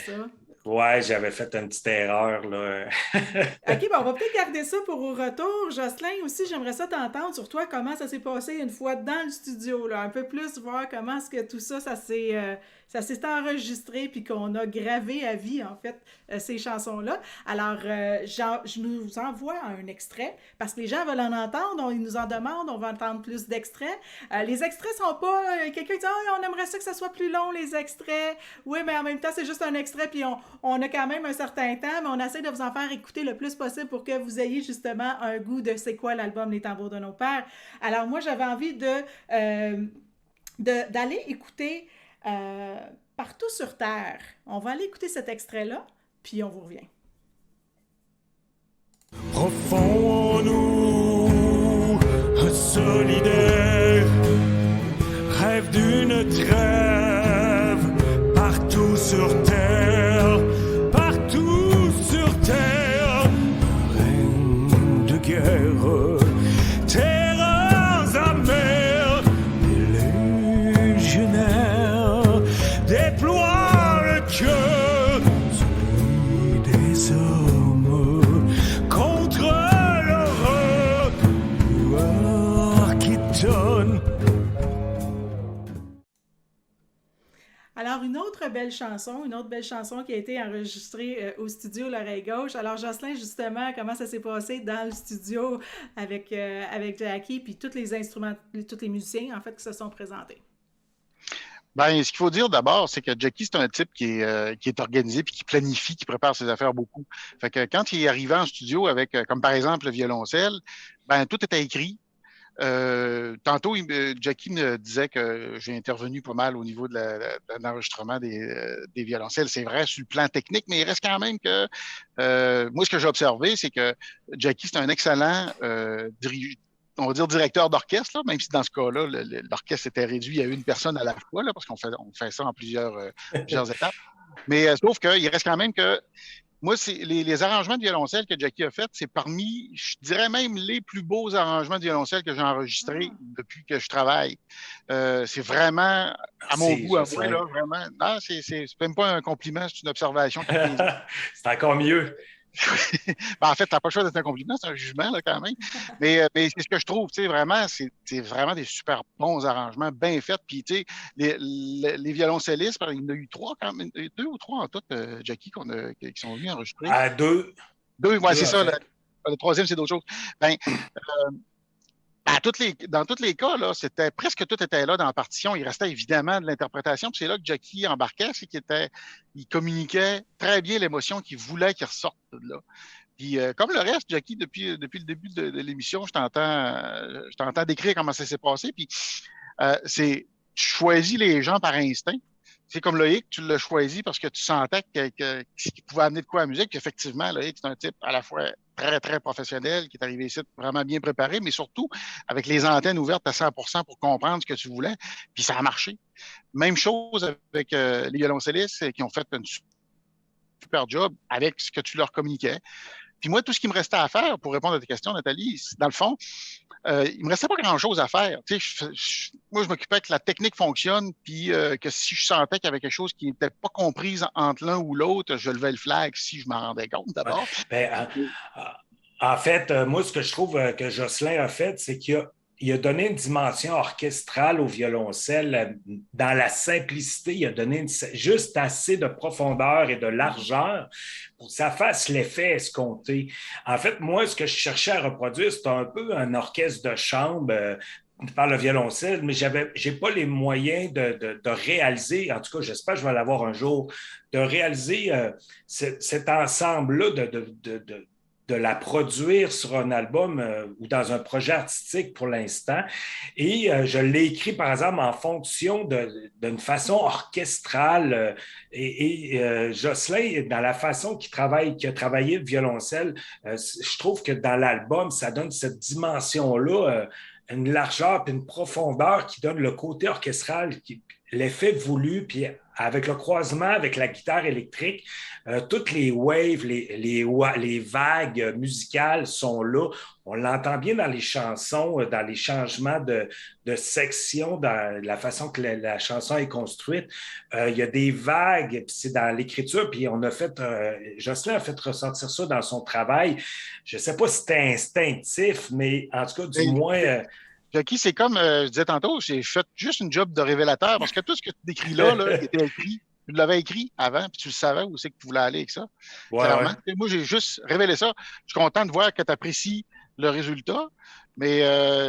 Ouais, j'avais fait une petite erreur, là. OK, on va peut-être garder ça pour au retour. Jocelyn, aussi, j'aimerais ça t'entendre sur toi, comment ça s'est passé une fois dans le studio, là. Un peu plus voir comment est-ce que tout ça s'est enregistré puis qu'on a gravé à vie, en fait, ces chansons-là. Alors, je nous envoie un extrait parce que les gens veulent en entendre, ils nous en demandent, on va entendre plus d'extraits. Les extraits sont pas... quelqu'un dit « Ah, on aimerait ça que ça soit plus long, les extraits. » Oui, mais en même temps, c'est juste un extrait puis on a quand même un certain temps, mais on essaie de vous en faire écouter le plus possible pour que vous ayez justement un goût de c'est quoi l'album Les Tambours de nos pères. Alors, moi, j'avais envie d'aller écouter... Partout sur Terre. On va aller écouter cet extrait-là, puis on vous revient. Profond en nous, solidaire, rêve d'une trêve, partout sur Terre, reine de guerre, terrains amers, des légionnaires, déploie le cœur, celui des hommes, contre l'horreur, lueur qui donne. Alors, une autre belle chanson qui a été enregistrée au studio L'Oreille Gauche. Alors, Jocelyn, justement, comment ça s'est passé dans le studio avec Jackie, puis tous les instruments, tous les musiciens, en fait, qui se sont présentés? Ben, ce qu'il faut dire d'abord, c'est que Jackie, c'est un type qui est organisé puis qui planifie, qui prépare ses affaires beaucoup. Fait que quand il est arrivé en studio avec, comme par exemple le violoncelle, ben tout était écrit. Tantôt, Jackie me disait que j'ai intervenu pas mal au niveau de l'enregistrement des violoncelles. C'est vrai sur le plan technique, mais il reste quand même que moi, ce que j'ai observé, c'est que Jackie, c'est un excellent on va dire directeur d'orchestre, là, même si dans ce cas-là, l'orchestre était réduit à une personne à la fois, là, parce qu'on fait ça en plusieurs étapes. Mais sauf qu'il reste quand même que Moi, c'est les arrangements de violoncelle que Jackie a fait, c'est parmi, je dirais même, les plus beaux arrangements de violoncelle que j'ai enregistrés depuis que je travaille. C'est vraiment, à mon goût, à moi, là, vraiment. Non, c'est même pas un compliment, c'est une observation. C'est encore mieux. Ben, en fait, tu n'as pas le choix d'être un compliment, c'est un jugement là, quand même. Mais c'est ce que je trouve, vraiment, c'est vraiment des super bons arrangements, bien faits. Puis, tu sais, les violoncellistes, il y en a eu 3 quand même, 2 ou 3 en tout, Jackie, qui sont venus enregistrer. À 2. 2, ouais, c'est ça. Le troisième, c'est d'autres choses. Ben, dans tous les cas, là, presque tout était là dans la partition. Il restait évidemment de l'interprétation. Puis c'est là que Jackie embarquait, c'est qu'il communiquait très bien l'émotion qu'il voulait qu'il ressorte de là. Puis comme le reste, Jackie, depuis le début de l'émission, je t'entends décrire comment ça s'est passé. Puis tu choisis les gens par instinct. C'est comme Loïc, tu l'as choisi parce que tu sentais qu'il pouvait amener de quoi à la musique. Puis effectivement, Loïc, c'est un type à la fois très, très professionnel, qui est arrivé ici vraiment bien préparé, mais surtout avec les antennes ouvertes à 100% pour comprendre ce que tu voulais. Puis ça a marché. Même chose avec les violoncellistes qui ont fait un super job avec ce que tu leur communiquais. Puis moi, tout ce qui me restait à faire, pour répondre à tes questions, Nathalie, dans le fond, il me restait pas grand-chose à faire. Tu sais, moi, je m'occupais que la technique fonctionne, puis que si je sentais qu'il y avait quelque chose qui n'était pas comprise entre l'un ou l'autre, je levais le flag si je m'en rendais compte d'abord. En fait, moi, ce que je trouve que Jocelyn a fait, c'est qu'il a donné une dimension orchestrale au violoncelle dans la simplicité. Il a donné juste assez de profondeur et de largeur pour que ça fasse l'effet escompté. En fait, moi, ce que je cherchais à reproduire, c'était un peu un orchestre de chambre par le violoncelle, mais j'ai pas les moyens de réaliser, en tout cas, j'espère que je vais l'avoir un jour, de réaliser cet ensemble-là de la produire sur un album ou dans un projet artistique pour l'instant. Et je l'ai écrit, par exemple, en fonction d'une façon orchestrale. Jocelyn, dans la façon qu'il a travaillé le violoncelle, je trouve que dans l'album, ça donne cette dimension-là, une largeur et une profondeur qui donne le côté orchestral, l'effet voulu, puis avec le croisement avec la guitare électrique, toutes les waves, les vagues musicales sont là. On l'entend bien dans les chansons, dans les changements de section, dans la façon que la chanson est construite. Il y a des vagues, puis c'est dans l'écriture, puis Jocelyn a fait ressortir ça dans son travail. Je ne sais pas si c'était instinctif, mais en tout cas, du moins... Jackie, c'est comme je disais tantôt, j'ai fait juste une job de révélateur parce que tout ce que tu décris là, qui était écrit, tu l'avais écrit avant, puis tu le savais où c'est que tu voulais aller avec ça. Ouais. Moi, j'ai juste révélé ça. Je suis content de voir que tu apprécies le résultat, mais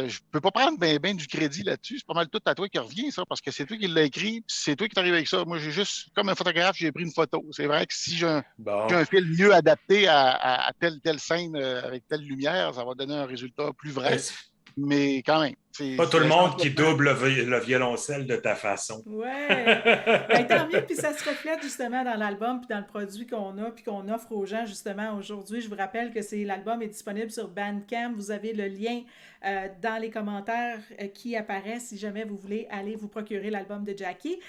je peux pas prendre bien du crédit là-dessus. C'est pas mal tout à toi qui revient, ça, parce que c'est toi qui l'as écrit, puis c'est toi qui t'arrives avec ça. Moi, j'ai juste, comme un photographe, j'ai pris une photo. C'est vrai que si j'ai un film mieux adapté à telle scène avec telle lumière, ça va donner un résultat plus vrai. Mais quand même. Pas tout le monde qui double le violoncelle de ta façon. Oui. Ben, tant mieux, puis ça se reflète justement dans l'album puis dans le produit qu'on a puis qu'on offre aux gens justement aujourd'hui. Je vous rappelle que l'album est disponible sur Bandcamp. Vous avez le lien dans les commentaires qui apparaît si jamais vous voulez aller vous procurer l'album de Jackie.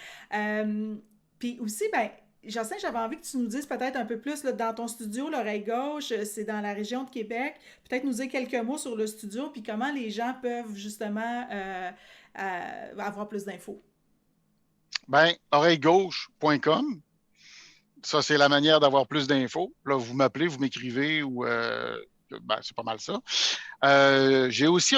Puis aussi, ben Jocelyn, j'avais envie que tu nous dises peut-être un peu plus là, dans ton studio, l'oreille gauche, c'est dans la région de Québec. Peut-être nous dire quelques mots sur le studio, puis comment les gens peuvent justement avoir plus d'infos. Bien, oreillegauche.com. Ça, c'est la manière d'avoir plus d'infos. Là, vous m'appelez, vous m'écrivez ou c'est pas mal ça. J'ai aussi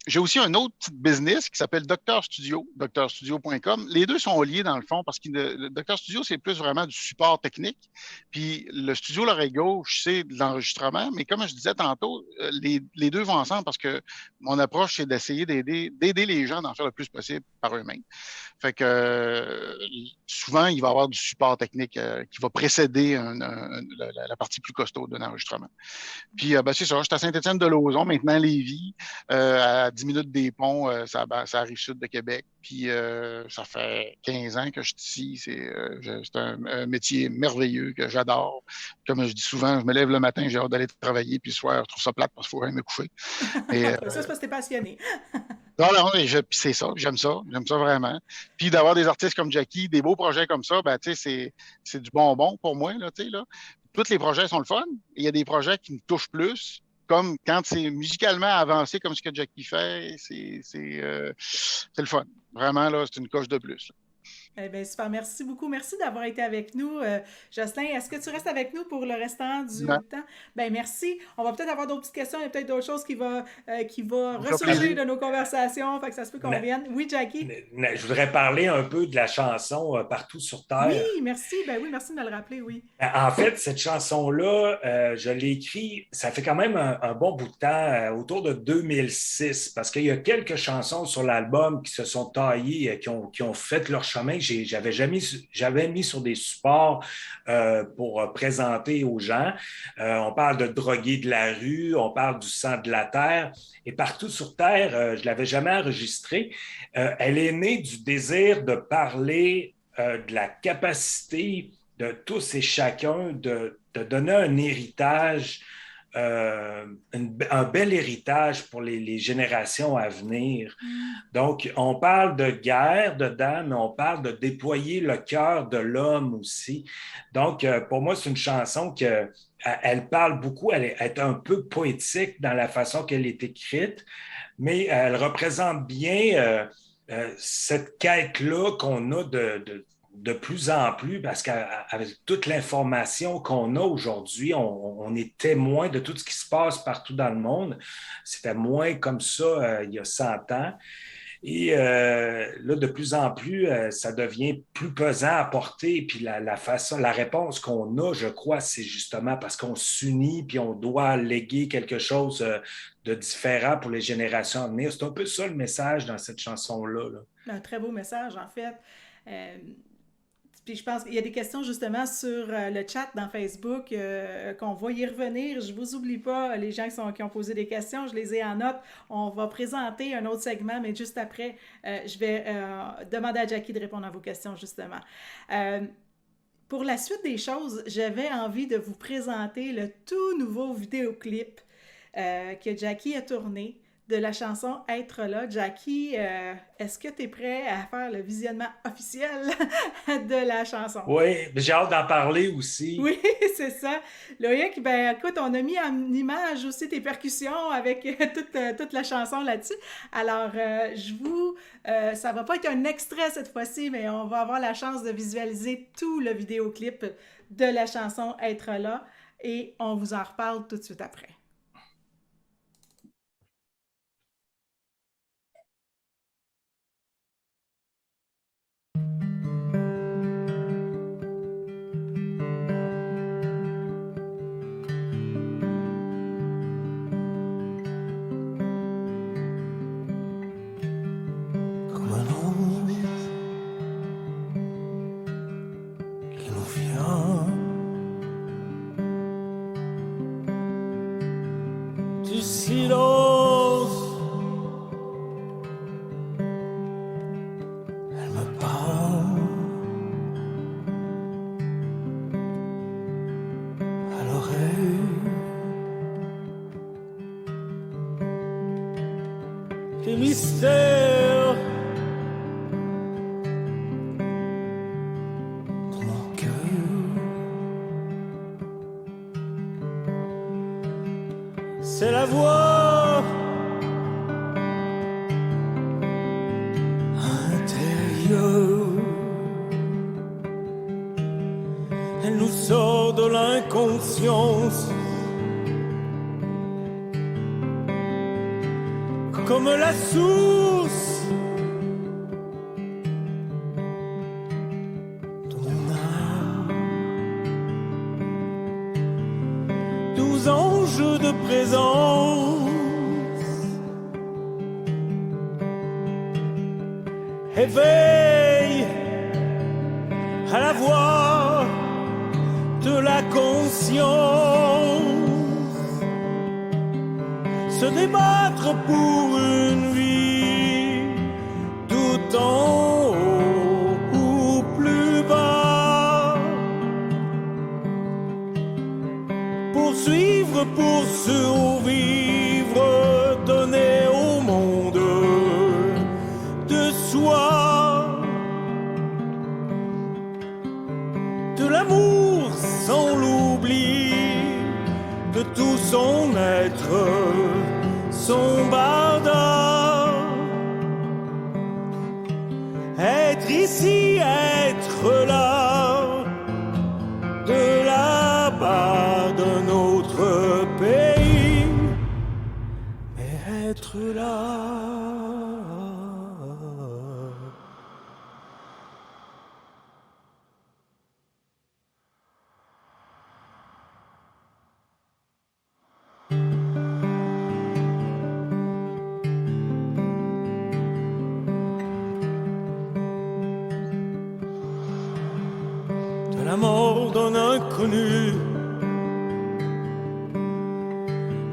j'ai aussi un autre petit business qui s'appelle Docteur Studio, docteurstudio.com. Les deux sont liés dans le fond parce que le Docteur Studio, c'est plus vraiment du support technique. Puis le studio l'oreille gauche, c'est de l'enregistrement. Mais comme je disais tantôt, les deux vont ensemble parce que mon approche, c'est d'essayer d'aider les gens d'en faire le plus possible par eux-mêmes. Fait que souvent, il va y avoir du support technique qui va précéder la partie plus costaud d'un enregistrement. Puis c'est ça, je suis à Saint-Étienne-de-Lauzon, maintenant Lévis, à 10 minutes des ponts, ça arrive sud de Québec. Puis ça fait 15 ans que je suis ici. C'est un métier merveilleux que j'adore. Comme je dis souvent, je me lève le matin, j'ai hâte d'aller travailler, puis le soir, je trouve ça plate parce qu'il faut rien me coucher. Ça, c'est parce que t'es passionné. Non, non, puis c'est ça, j'aime ça vraiment. Puis d'avoir des artistes comme Jackie, des beaux projets comme ça, ben, tu sais, c'est du bonbon pour moi, là, tu sais, là. Tous les projets sont le fun. Il y a des projets qui me touchent plus, comme quand c'est musicalement avancé comme ce que Jackie fait, c'est le fun. Vraiment, là, c'est une coche de plus. Eh bien, super. Merci beaucoup. Merci d'avoir été avec nous. Jocelyn, est-ce que tu restes avec nous pour le restant du Là. temps? Ben merci. On va peut-être avoir d'autres petites questions. Il y a peut-être d'autres choses qui va Ça me fera ressurgir plaisir. de nos conversations. Fait que ça se peut qu'on Na- revienne. Oui, Jackie? Je voudrais parler un peu de la chanson Partout sur Oui, Terre. merci. Ben oui, merci de me le rappeler, oui. En fait, cette chanson-là, je l'ai écrite, ça fait quand même un bon bout de temps, autour de 2006, parce qu'il y a quelques chansons sur l'album qui se sont taillées, qui ont fait leur chemin, que j'avais mis sur des supports pour présenter aux gens. On parle de Drogués de la rue, on parle du sang de la terre, et Partout sur Terre, je ne l'avais jamais enregistrée. Elle est née du désir de parler de la capacité de tous et chacun de donner un héritage, un bel héritage pour les générations à venir. Donc, on parle de guerre dedans, mais on parle de déployer le cœur de l'homme aussi. Donc, pour moi, c'est une chanson elle parle beaucoup, elle est un peu poétique dans la façon qu'elle est écrite, mais elle représente bien cette quête-là qu'on a de plus en plus, parce qu'avec toute l'information qu'on a aujourd'hui, on est témoin de tout ce qui se passe partout dans le monde. C'était moins comme ça il y a 100 ans. Et là, de plus en plus, ça devient plus pesant à porter. Puis la réponse qu'on a, je crois, c'est justement parce qu'on s'unit puis on doit léguer quelque chose de différent pour les générations à venir. C'est un peu ça le message dans cette chanson-là. Là. Un très beau message, en fait. Puis je pense qu'il y a des questions justement sur le chat dans Facebook qu'on va y revenir. Je ne vous oublie pas, les gens qui ont posé des questions, je les ai en note. On va présenter un autre segment, mais juste après, je vais demander à Jackie de répondre à vos questions justement. Pour la suite des choses, j'avais envie de vous présenter le tout nouveau vidéoclip que Jackie a tourné de la chanson Être là. Jackie, est-ce que tu es prêt à faire le visionnement officiel de la chanson? Oui, j'ai hâte d'en parler aussi. Oui, c'est ça. Loïc, ben écoute, on a mis en image aussi tes percussions avec toute la chanson là-dessus. Alors, ça va pas être un extrait cette fois-ci, mais on va avoir la chance de visualiser tout le vidéoclip de la chanson Être là et on vous en reparle tout de suite après. Des mystères dans mon cœur. C'est la voix intérieure. Elle nous sort de l'inconscience. Comme la source de mon âme, 12 anges de présence, éveille à la voix de la conscience. Se débattre pour une vie tout en haut ou plus bas. Poursuivre pour survivre, donner au monde ici, être là, de là-bas d'un autre pays, mais être là. La mort d'un inconnu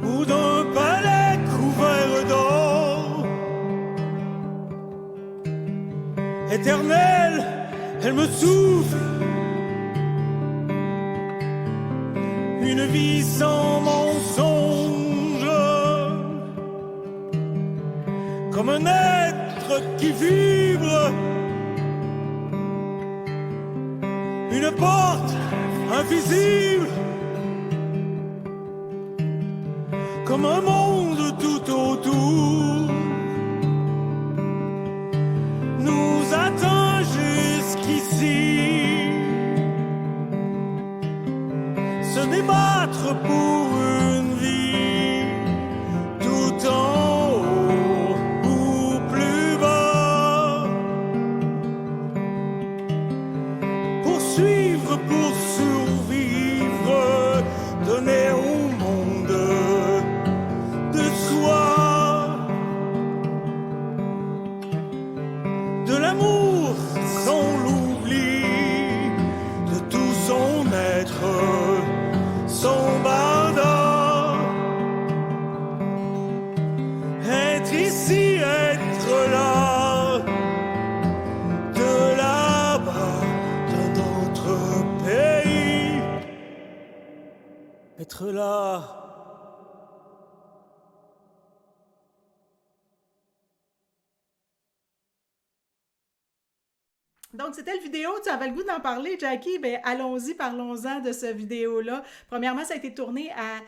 ou d'un palais couvert d'or. Éternelle, elle me souffle une vie sans mensonge, comme un être qui vibre. Une porte invisible, comme un monde tout autour, nous atteint jusqu'ici. Ce n'est battre pour une vie, tout en haut ou plus bas. Suivre pour survivre, donner au monde de soi, de l'amour sans l'oubli, de tout son être, son barda. Être ici, être là, de là-bas. Être là. Donc, c'était le vidéo. Tu avais le goût d'en parler, Jackie? Bien, allons-y, parlons-en de ce vidéo-là. Premièrement, ça a été tourné à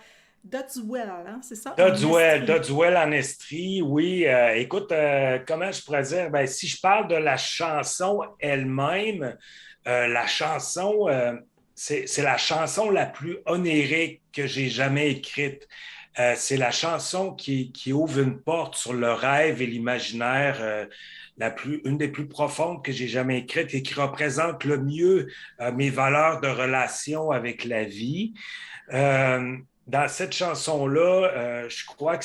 Dodswell, hein, c'est ça? Dodswell en Estrie, oui. Écoute, comment je pourrais dire? Ben, si je parle de la chanson elle-même, la chanson... c'est la chanson la plus onérique que j'ai jamais écrite. C'est la chanson qui ouvre une porte sur le rêve et l'imaginaire, une des plus profondes que j'ai jamais écrites et qui représente le mieux mes valeurs de relation avec la vie. Dans cette chanson-là, je crois que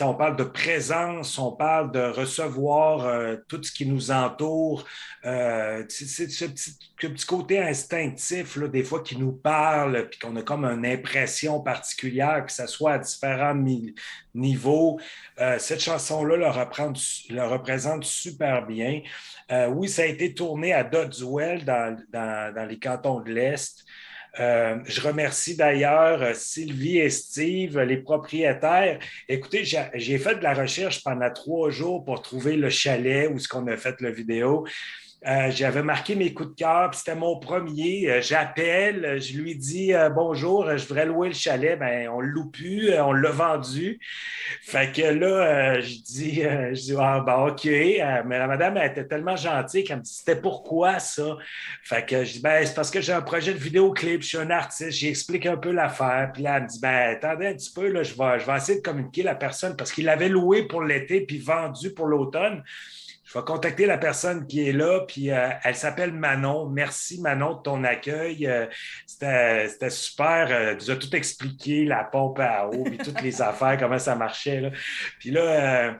on parle de présence, on parle de recevoir tout ce qui nous entoure. C'est ce petit côté instinctif, là, des fois, qui nous parle, puis qu'on a comme une impression particulière, que ce soit à différents niveaux. Cette chanson-là le représente super bien. Oui, ça a été tourné à Dodswell, dans les cantons de l'Est. Je remercie d'ailleurs Sylvie et Steve, les propriétaires. Écoutez, j'ai fait de la recherche pendant 3 jours pour trouver le chalet où on a fait la vidéo. J'avais marqué mes coups de cœur, puis c'était mon premier. J'appelle, je lui dis bonjour, je voudrais louer le chalet. Ben, on ne le loue plus, on l'a vendu. Fait que là, je dis ah, ben, OK. Mais la madame, elle était tellement gentille qu'elle me dit c'était pourquoi ça? Fait que je dis ben, c'est parce que j'ai un projet de vidéoclip, je suis un artiste, j'explique un peu l'affaire. Puis là, elle me dit ben, attendez un petit peu, là, je vais essayer de communiquer la personne parce qu'il l'avait loué pour l'été puis vendu pour l'automne. Je vais contacter la personne qui est là, puis elle s'appelle Manon. Merci, Manon, de ton accueil. C'était super. Elle nous a tout expliqué, la pompe à eau, puis toutes les affaires, comment ça marchait, là. Puis là,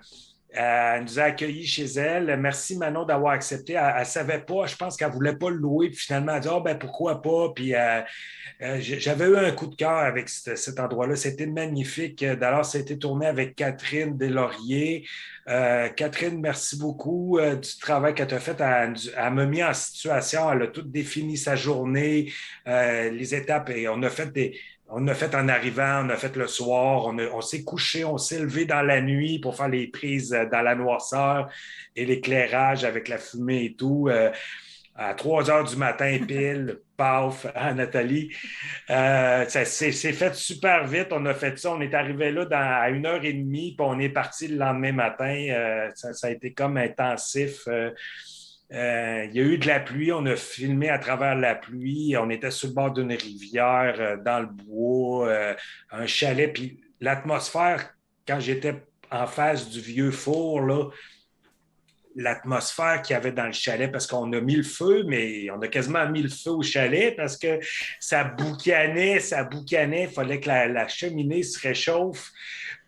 elle nous a accueillis chez elle. Merci, Manon, d'avoir accepté. Elle ne savait pas, je pense qu'elle ne voulait pas le louer. Puis finalement, elle a dit oh, ben pourquoi pas. Puis j'avais eu un coup de cœur avec cet endroit-là. C'était magnifique. D'ailleurs, ça a été tourné avec Catherine Deslauriers. Catherine, merci beaucoup du travail qu'elle a fait. Elle m'a mis en situation. Elle a tout défini sa journée, les étapes. Et on a fait en arrivant, on a fait le soir, on s'est couché, on s'est levé dans la nuit pour faire les prises dans la noirceur et l'éclairage avec la fumée et tout. À 3 heures du matin, pile, paf, hein, Nathalie. Ça s'est fait super vite. On a fait ça. On est arrivé là à 1h30, puis on est parti le lendemain matin. Ça a été comme intensif. Il y a eu de la pluie, on a filmé à travers la pluie, on était sur le bord d'une rivière, dans le bois, un chalet, puis l'atmosphère, quand j'étais en face du vieux four, là, l'atmosphère qu'il y avait dans le chalet, parce qu'on a mis le feu, mais on a quasiment mis le feu au chalet parce que ça boucanait, il fallait que la cheminée se réchauffe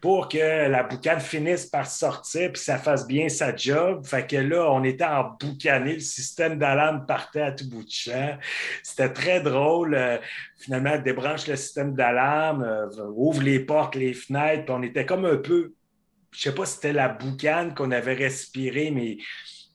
pour que la boucane finisse par sortir puis ça fasse bien sa job. Fait que là, on était en boucané, le système d'alarme partait à tout bout de champ. C'était très drôle. Finalement, elle débranche le système d'alarme, ouvre les portes, les fenêtres, puis on était comme un peu, je ne sais pas si c'était la boucane qu'on avait respirée, mais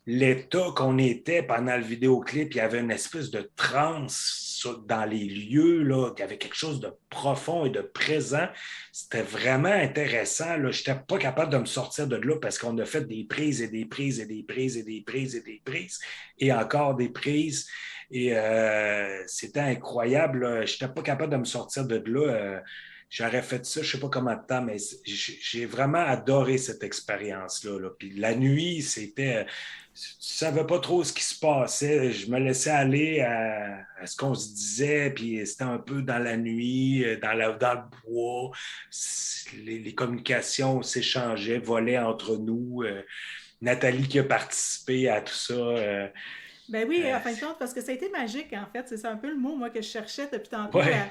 l'état qu'on était pendant le vidéoclip, il y avait une espèce de transe dans les lieux, là, il y avait quelque chose de profond et de présent. C'était vraiment intéressant. Je n'étais pas capable de me sortir de là parce qu'on a fait des prises et des prises et des prises et des prises et des prises et encore des prises. Et c'était incroyable. Je n'étais pas capable de me sortir de là. J'aurais fait ça, je ne sais pas combien de temps, mais j'ai vraiment adoré cette expérience-là. Là. Puis la nuit, c'était... Tu ne savais pas trop ce qui se passait. Je me laissais aller à ce qu'on se disait, puis c'était un peu dans la nuit, dans le bois. Les communications s'échangeaient, volaient entre nous. Nathalie qui a participé à tout ça. Ben oui, en fin de compte, parce que ça a été magique, en fait. C'est un peu le mot, moi, que je cherchais depuis tantôt. Ouais.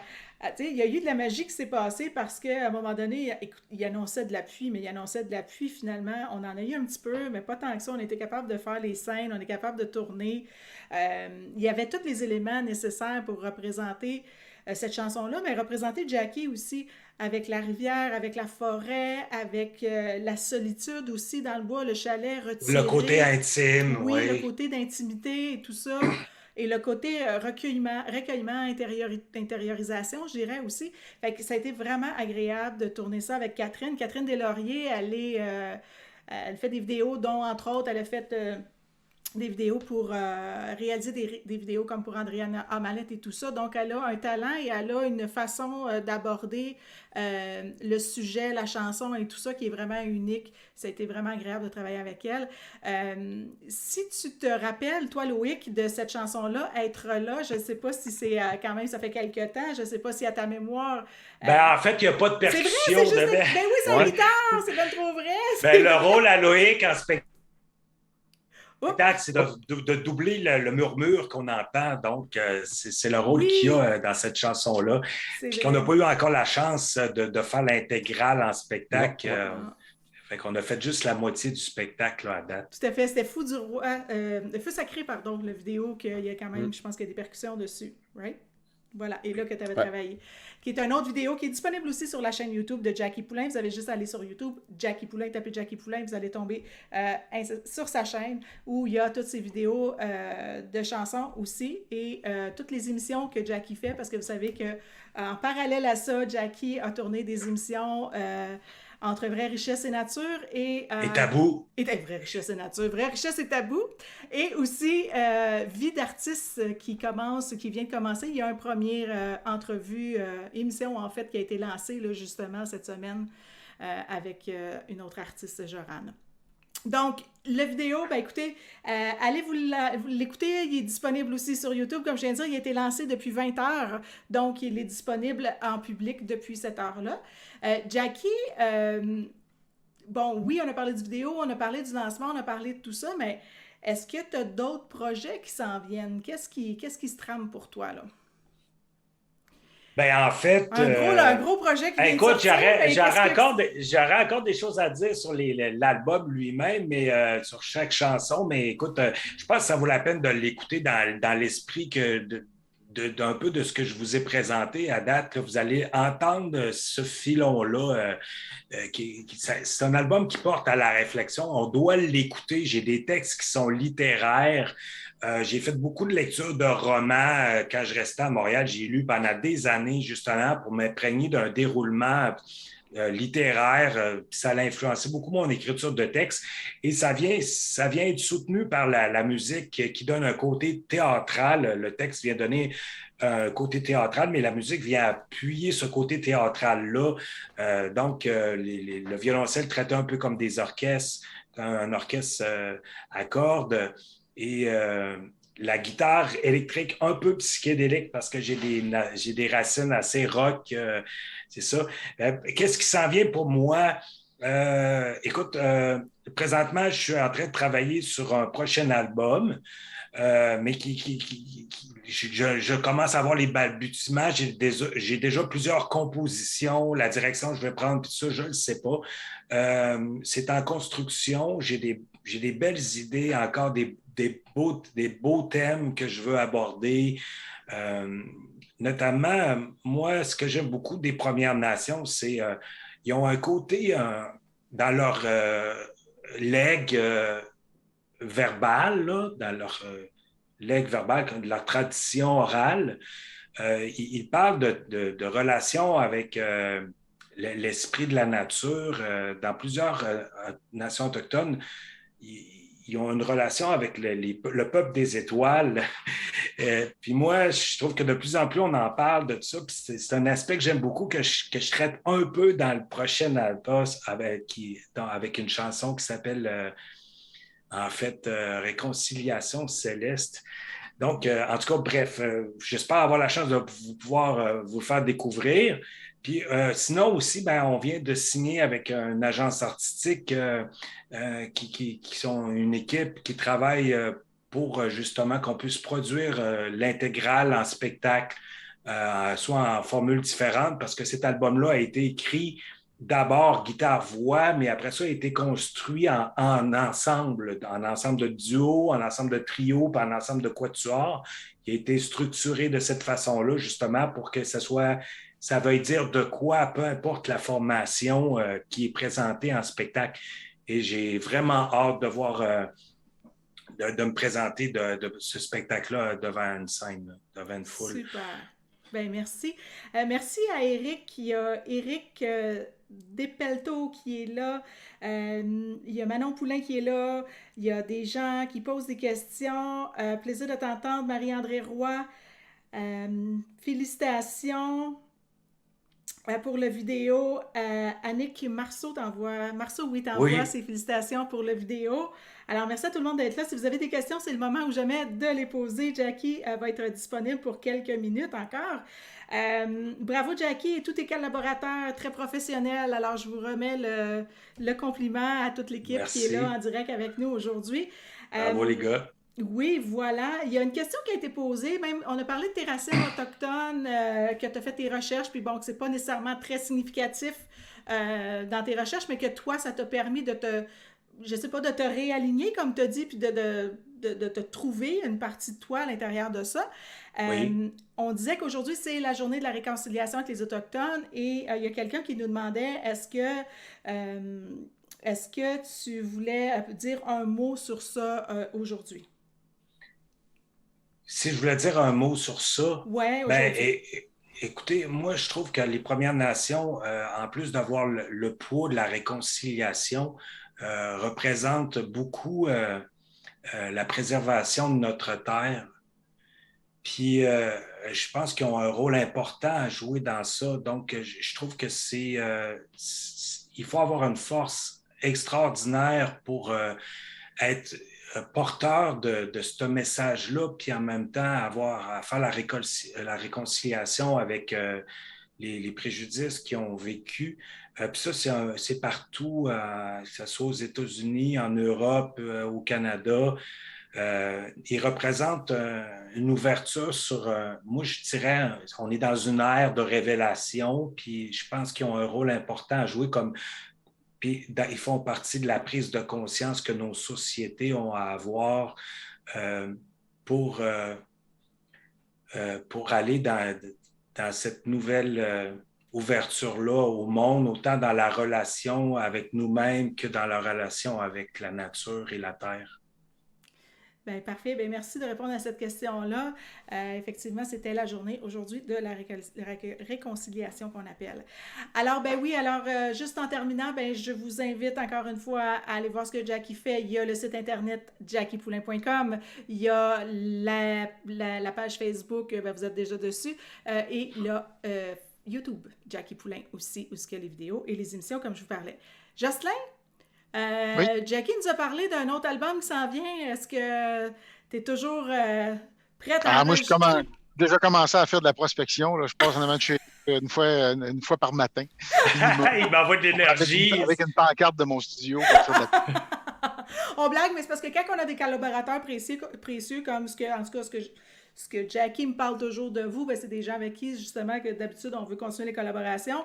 Il y a eu de la magie qui s'est passée parce qu'à un moment donné, écoute, il annonçait de la pluie, mais il annonçait de la pluie finalement. On en a eu un petit peu, mais pas tant que ça. On était capable de faire les scènes, on est capable de tourner. Il y avait tous les éléments nécessaires pour représenter cette chanson-là, mais représenter Jackie aussi avec la rivière, avec la forêt, avec la solitude aussi dans le bois, le chalet retiré. Le côté intime, Oui, oui. le côté d'intimité et tout ça. Et le côté recueillement, intériorisation, je dirais aussi. Fait que ça a été vraiment agréable de tourner ça avec Catherine. Catherine Deslauriers, elle fait des vidéos, dont, entre autres, elle a fait des vidéos pour réaliser des vidéos comme pour Andréana Amalette et tout ça. Donc, elle a un talent et elle a une façon d'aborder le sujet, la chanson et tout ça qui est vraiment unique. Ça a été vraiment agréable de travailler avec elle. Si tu te rappelles, toi, Loïc, de cette chanson-là, Être là, je ne sais pas si c'est quand même, ça fait quelque temps, je ne sais pas si à ta mémoire... En fait, il n'y a pas de percussion. C'est vrai, c'est juste... Ben oui, c'est un guitare, c'est pas trop vrai. Le rôle à Loïc en spectacle, c'est de doubler le murmure qu'on entend. Donc, c'est le rôle qu'il y a dans cette chanson-là. Puis qu'on n'a pas eu encore la chance de faire l'intégrale en spectacle. Fait qu'on a fait juste la moitié du spectacle là, à date. Tout à fait. C'était Fou du Roi. Feu sacré, pardon, la vidéo qu'il y a quand même, je pense qu'il y a des percussions dessus. Right? Voilà, et là que tu avais travaillé. Qui est une autre vidéo qui est disponible aussi sur la chaîne YouTube de Jackie Poulain. Vous avez juste à aller sur YouTube, Jackie Poulain, tapez Jackie Poulain, vous allez tomber sur sa chaîne où il y a toutes ses vidéos de chansons aussi et toutes les émissions que Jackie fait parce que vous savez que en parallèle à ça, Jackie a tourné des émissions entre Vraie richesse et nature et tabou. Et Vraie richesse et nature, Vraie richesse et tabou. Et aussi Vie d'artiste qui vient de commencer. Il y a une première entrevue, émission en fait, qui a été lancée là, justement cette semaine avec une autre artiste, Jorane. Donc, la vidéo, ben écoutez, allez vous l'écouter, il est disponible aussi sur YouTube. Comme je viens de dire, il a été lancé depuis 20 heures, donc il est disponible en public depuis cette heure-là. Jackie, bon, oui, on a parlé de vidéo, on a parlé du lancement, on a parlé de tout ça, mais est-ce que tu as d'autres projets qui s'en viennent? Qu'est-ce qui se trame pour toi, là? En fait... Un gros projet qui vient de sortir. J'aurais encore des choses à dire sur l'album lui-même, mais sur chaque chanson. Mais écoute, je pense que ça vaut la peine de l'écouter dans l'esprit d'un peu de ce que je vous ai présenté à date. Là, vous allez entendre ce filon-là. C'est un album qui porte à la réflexion. On doit l'écouter. J'ai des textes qui sont littéraires. J'ai fait beaucoup de lectures de romans quand je restais à Montréal. J'ai lu pendant des années, justement, pour m'imprégner d'un déroulement littéraire. Puis ça a influencé beaucoup mon écriture de texte. Et ça vient être soutenu par la musique qui donne un côté théâtral. Le texte vient donner un côté théâtral, mais la musique vient appuyer ce côté théâtral-là. Donc, le violoncelle traité un peu comme des orchestres, un orchestre à cordes. et la guitare électrique un peu psychédélique parce que j'ai des racines assez rock, c'est ça. Qu'est-ce qui s'en vient pour moi? Écoute, présentement, je suis en train de travailler sur un prochain album, mais je commence à avoir les balbutiements. J'ai déjà plusieurs compositions, la direction que je vais prendre, tout ça, je ne le sais pas. C'est en construction. J'ai des belles idées, encore des beaux thèmes que je veux aborder. Notamment, moi, ce que j'aime beaucoup des Premières Nations, c'est ils ont un côté dans leur legs verbal, là, dans leur legs verbal, de leur tradition orale. Ils parlent de relations avec l'esprit de la nature. Dans plusieurs nations autochtones, ils ont une relation avec le peuple des étoiles. Puis moi, je trouve que de plus en plus, on en parle de ça. Puis c'est un aspect que j'aime beaucoup, que je traite un peu dans le prochain album avec une chanson qui s'appelle, en fait, Réconciliation céleste. Donc, en tout cas, bref, j'espère avoir la chance de pouvoir vous le faire découvrir. Puis sinon aussi, ben, on vient de signer avec une agence artistique qui sont une équipe qui travaille pour justement qu'on puisse produire l'intégrale en spectacle, soit en formule différente, parce que cet album-là a été écrit d'abord guitare-voix, mais après ça, a été construit en ensemble de duo, en ensemble de trio, puis en ensemble de quatuor. Il a été structuré de cette façon-là, justement, pour que ça veuille dire de quoi, peu importe la formation qui est présentée en spectacle. Et j'ai vraiment hâte de voir, de me présenter de ce spectacle-là devant une scène, devant une foule. Super. Ben merci. Merci à Éric. Il y a Éric Despelteaux qui est là. Il y a Manon Poulain qui est là. Il y a des gens qui posent des questions. Plaisir de t'entendre, Marie-André Roy. Félicitations pour la vidéo. Annick Marceau t'envoie ses félicitations pour la vidéo. Alors, merci à tout le monde d'être là. Si vous avez des questions, c'est le moment ou jamais de les poser. Jackie va être disponible pour quelques minutes encore. Bravo, Jackie, et tous tes collaborateurs très professionnels. Alors, je vous remets le compliment à toute l'équipe qui est là en direct avec nous aujourd'hui. Bravo, les gars. Oui, voilà. Il y a une question qui a été posée. Même, on a parlé de tes racines autochtones, que tu as fait tes recherches, puis bon, que c'est pas nécessairement très significatif dans tes recherches, mais que toi, ça t'a permis de te réaligner, comme tu as dit, puis de te trouver une partie de toi à l'intérieur de ça. Oui. On disait qu'aujourd'hui, c'est la journée de la réconciliation avec les Autochtones, et il y a quelqu'un qui nous demandait, est-ce que tu voulais dire un mot sur ça aujourd'hui? Si je voulais dire un mot sur ça, ouais, écoutez, moi, je trouve que les Premières Nations, en plus d'avoir le poids de la réconciliation, représentent beaucoup la préservation de notre terre. Puis, je pense qu'ils ont un rôle important à jouer dans ça. Donc, je trouve que il faut avoir une force extraordinaire pour être porteur de ce message-là, puis en même temps avoir à faire la réconciliation avec les préjudices qu'ils ont vécu. Puis ça, c'est partout, que ce soit aux États-Unis, en Europe, au Canada. Ils représentent une ouverture sur, moi je dirais, on est dans une ère de révélation, puis je pense qu'ils ont un rôle important à jouer puis ils font partie de la prise de conscience que nos sociétés ont à avoir pour aller dans cette nouvelle ouverture-là au monde, autant dans la relation avec nous-mêmes que dans la relation avec la nature et la terre. Bien, parfait. Bien, merci de répondre à cette question-là. Effectivement, c'était la journée aujourd'hui de la réconciliation qu'on appelle. Alors, ben oui, juste en terminant, ben, je vous invite encore une fois à aller voir ce que Jackie fait. Il y a le site internet jackiepoulain.com, il y a la page Facebook, ben, vous êtes déjà dessus, et il y a YouTube, Jackie Poulain aussi, où il y a les vidéos et les émissions, comme je vous parlais. Jocelyn? Oui. Jackie nous a parlé d'un autre album qui s'en vient. Est-ce que tu es toujours prête à Moi, enregistrer? déjà commencé à faire de la prospection. Là. Je passe en avant de chez une fois par matin. Il m'envoie de l'énergie. Avec une pancarte de mon studio pour faire de la... On blague, mais c'est parce que quand on a des collaborateurs précieux comme ce que Jackie me parle toujours de vous, ben c'est des gens avec qui, justement, que d'habitude, on veut continuer les collaborations.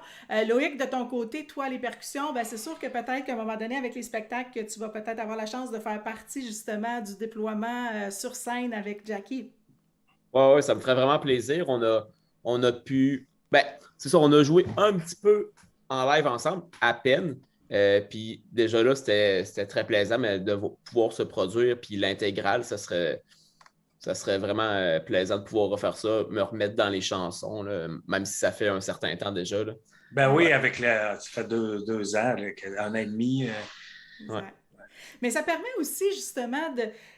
Loïc, de ton côté, toi, les percussions, ben c'est sûr que peut-être qu'à un moment donné, avec les spectacles, que tu vas peut-être avoir la chance de faire partie, justement, du déploiement sur scène avec Jackie. Ouais, ça me ferait vraiment plaisir. On a pu... Ben, c'est ça, on a joué un petit peu en live ensemble, à peine. Puis déjà là, c'était très plaisant, mais de pouvoir se produire, puis l'intégrale, ça serait vraiment plaisant de pouvoir refaire ça, me remettre dans les chansons, là, même si ça fait un certain temps déjà. Là. Ben oui, ça fait 2 ans, là, 1 an et demi. Ouais. Mais ça permet aussi, justement,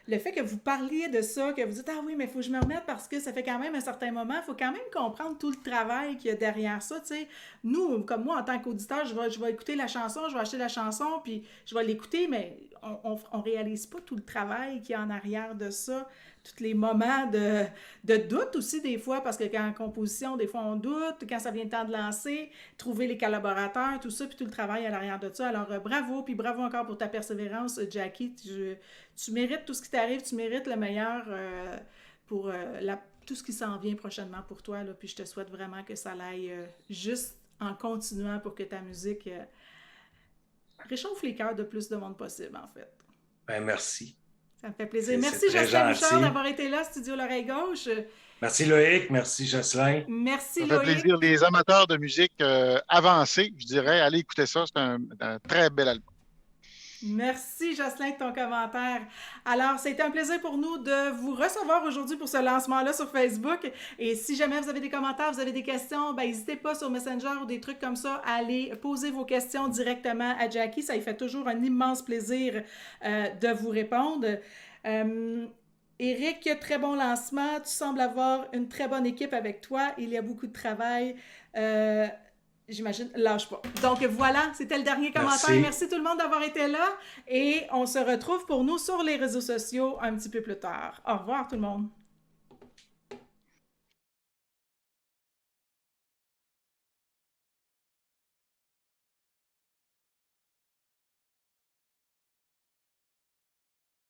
le fait que vous parliez de ça, que vous dites « Ah oui, mais il faut que je me remette parce que ça fait quand même un certain moment. » Il faut quand même comprendre tout le travail qu'il y a derrière ça. T'sais. Nous, comme moi, en tant qu'auditeur, je vais écouter la chanson, je vais acheter la chanson, puis je vais l'écouter, mais on réalise pas tout le travail qu'il y a en arrière de ça. Tous les moments de doute aussi, des fois, parce que quand en composition, des fois, on doute, quand ça vient le temps de lancer, trouver les collaborateurs, tout ça, puis tout le travail à l'arrière de ça. Alors, bravo, puis bravo encore pour ta persévérance, Jackie. Tu mérites tout ce qui t'arrive, tu mérites le meilleur pour tout ce qui s'en vient prochainement pour toi, là, puis je te souhaite vraiment que ça aille juste en continuant pour que ta musique réchauffe les cœurs de plus de monde possible, en fait. Ben, merci. Ça me fait plaisir. Merci, Jocelyn Bouchard, d'avoir été là, Studio L'Oreille Gauche. Merci, Loïc. Merci, Jocelyn. Merci, Ça Loïc. fait plaisir. Les amateurs de musique avancée, je dirais, allez écouter ça. C'est un très bel album. Merci, Jocelyn, de ton commentaire. Alors, c'était un plaisir pour nous de vous recevoir aujourd'hui pour ce lancement-là sur Facebook. Et si jamais vous avez des commentaires, vous avez des questions, ben n'hésitez pas sur Messenger ou des trucs comme ça à aller poser vos questions directement à Jackie. Ça lui fait toujours un immense plaisir de vous répondre. Éric, très bon lancement. Tu sembles avoir une très bonne équipe avec toi. Il y a beaucoup de travail. J'imagine, lâche pas. Donc voilà, c'était le dernier commentaire. Merci tout le monde d'avoir été là et on se retrouve pour nous sur les réseaux sociaux un petit peu plus tard. Au revoir tout le monde.